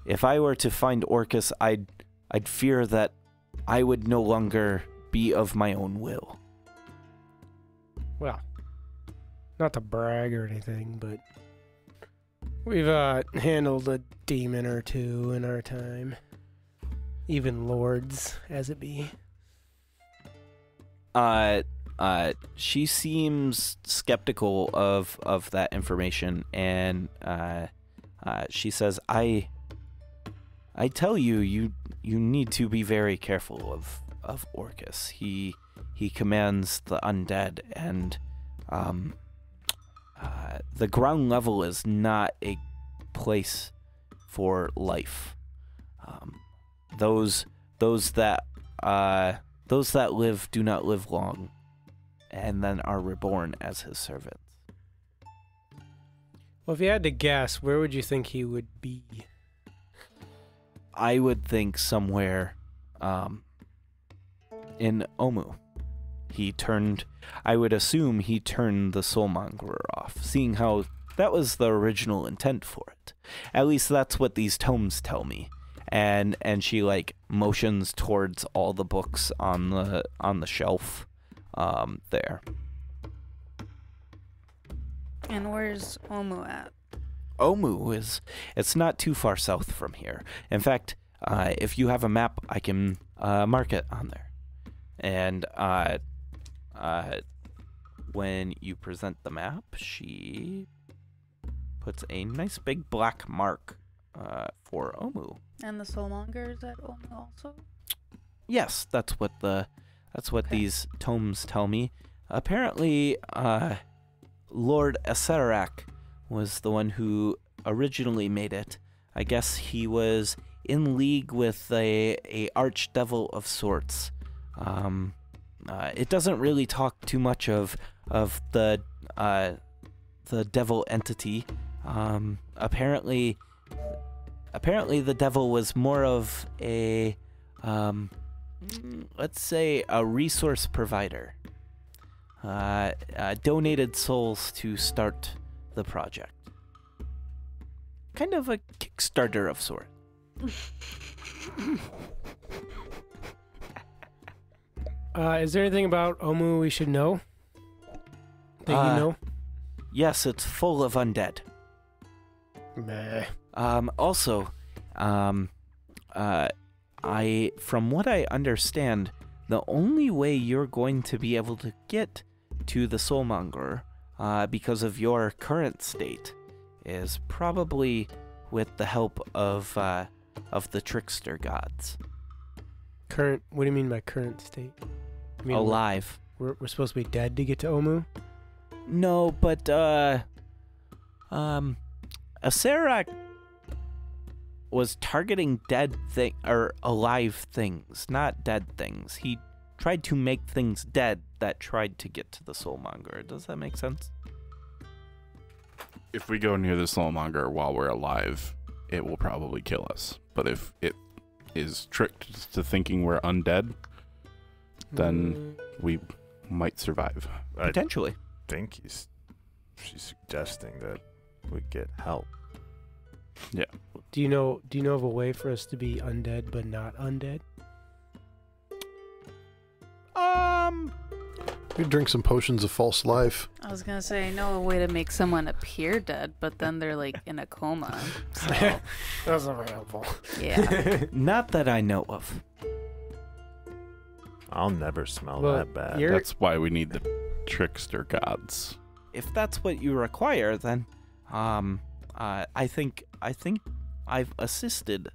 If I were to find Orcus, I'd fear that I would no longer be of my own will.
Well, not to brag or anything, but we've handled a demon or two in our time. Even lords, as it be.
She seems skeptical of that information, and she says, I tell you, you need to be very careful of Orcus. He commands the undead, and the ground level is not a place for life. Those that live do not live long, and then are reborn as his servants.
Well, if you had to guess, where would you think he would be?
I would think somewhere in Omu. I would assume he turned the Soulmonger off, seeing how that was the original intent for it. At least that's what these tomes tell me. And she like motions towards all the books on the shelf there.
And where's Omu at?
Omu it's not too far south from here. In fact, if you have a map, I can mark it on there. And when you present the map, she puts a nice big black mark for Omu.
And the Soulmonger is at Omu also?
Yes, that's what these tomes tell me. Apparently, Lord Acerak was the one who originally made it. I guess he was in league with a archdevil of sorts. It doesn't really talk too much of the devil entity. Apparently the devil was more of a let's say a resource provider. Donated souls to start the project. Kind of a Kickstarter of sorts.
Is there anything about Omu we should know? That you know?
Yes, it's full of undead.
Meh.
Also, from what I understand, the only way you're going to be able to get to the Soulmonger, because of your current state, is probably with the help of the trickster gods.
Current? What do you mean by current state? You mean
Alive.
We're supposed to be dead to get to Omu?
No, but Acerak was targeting alive things, not dead things. He tried to make things dead that tried to get to the Soulmonger. Does that make sense?
If we go near the Soulmonger while we're alive, it will probably kill us. But if it is tricked to thinking we're undead, then we might survive.
Potentially.
I think she's suggesting that we get help.
Yeah.
Do you know of a way for us to be undead but not undead?
We drink some potions of false life.
I was gonna say, I know a way to make someone appear dead, but then they're like in a coma. So,
That's not very helpful.
yeah.
Not that I know of.
I'll never smell
Well,
that bad.
you're-
That's why we need the trickster gods.
If that's what you require, then I think I've assisted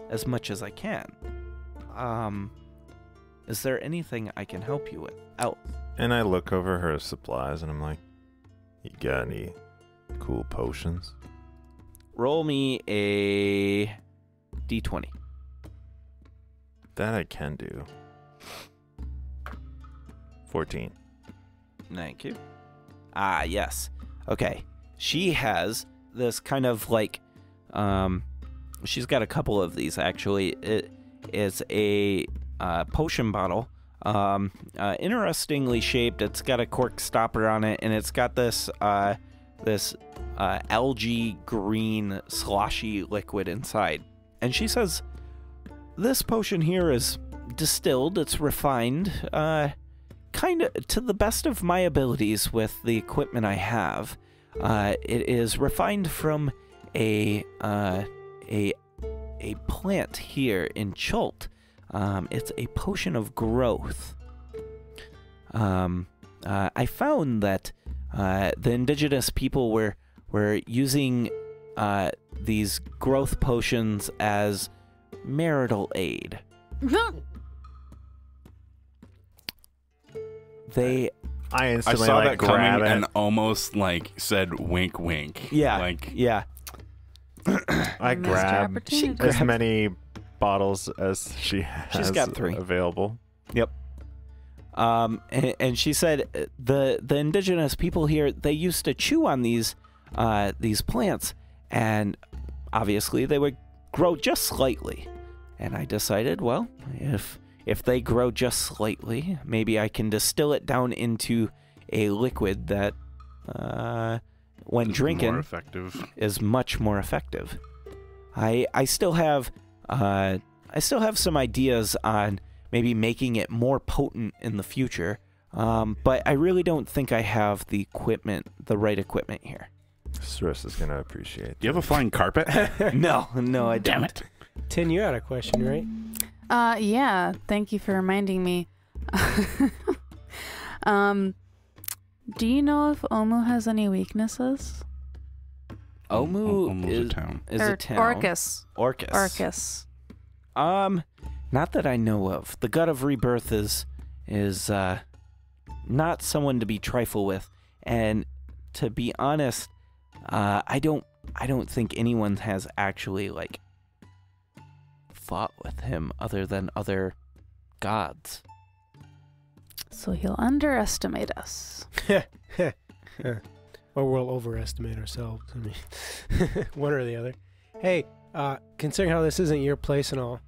as much as I can. Is there anything I can help you with else?
And I look over her supplies and I'm like, you got any cool potions?
Roll me a d20.
That I can do. 14.
Thank you. Ah, yes. Okay. She has this kind of like, she's got a couple of these actually. It is a potion bottle. Interestingly shaped. It's got a cork stopper on it, and it's got this algae green sloshy liquid inside. And she says, this potion here is distilled. It's refined, kind of to the best of my abilities with the equipment I have. It is refined from a plant here in Chult. It's a potion of growth. I found that the indigenous people were using these growth potions as marital aid. They
I
I
instantly
saw
like
that coming
grab it.
and almost like said wink wink.
yeah
Like
yeah.
I
Missed your
grab
opportunity.
as many bottles as she has
She's got 3.
available.
And she said the indigenous people here, they used to chew on these plants, and obviously they would grow just slightly. And I decided, well, if they grow just slightly, maybe I can distill it down into a liquid that when
it's
drinking
more effective.
is much more effective. I still have some ideas on maybe making it more potent in the future, but I really don't think I have the right equipment here.
Swiss is gonna appreciate.
Do you have a flying carpet?
No, I don't.
Damn it.
Tin, you had a question, right?
Yeah, thank you for reminding me. Do you know if Omu has any weaknesses?
Omu
Omu's a town.
is
Or
a town.
Orcus.
Orcus.
Orcus.
Not that I know of. The God of Rebirth is not someone to be trifled with, and to be honest, I don't think anyone has actually like fought with him other than other gods.
So he'll underestimate us.
Or we'll overestimate ourselves. I mean, one or the other. Hey, considering how this isn't your place and all,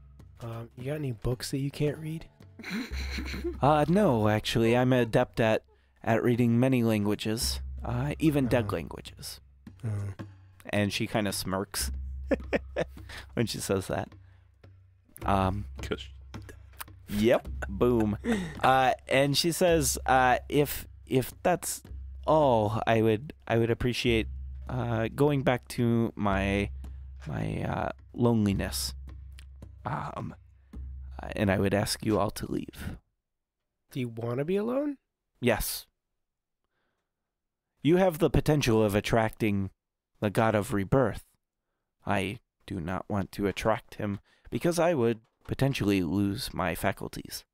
you got any books that you can't read?
No, actually, I'm adept at reading many languages, even dead languages. And she kind of smirks when she says that. Yep. Boom. And she says, if that's all, I would appreciate going back to my loneliness. And I would ask you all to leave.
Do you want to be alone?
Yes. You have the potential of attracting the God of Rebirth. I do not want to attract him because I would potentially lose my faculties.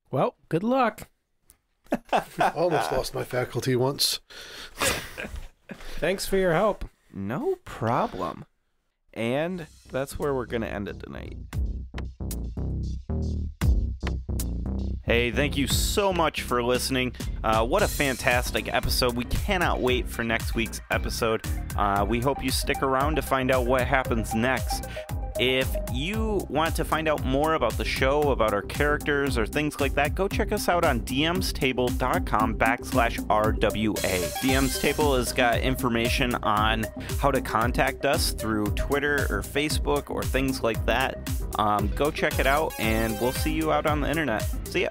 Well, good luck.
I almost lost my faculty once.
Thanks for your help.
No problem. And that's where we're going to end it tonight. Hey, thank you so much for listening. What a fantastic episode. We cannot wait for next week's episode. We hope you stick around to find out what happens next. If you want to find out more about the show, about our characters, or things like that, go check us out on dmstable.com/RWA. DM's Table has got information on how to contact us through Twitter or Facebook or things like that. Go check it out, and we'll see you out on the internet. See ya.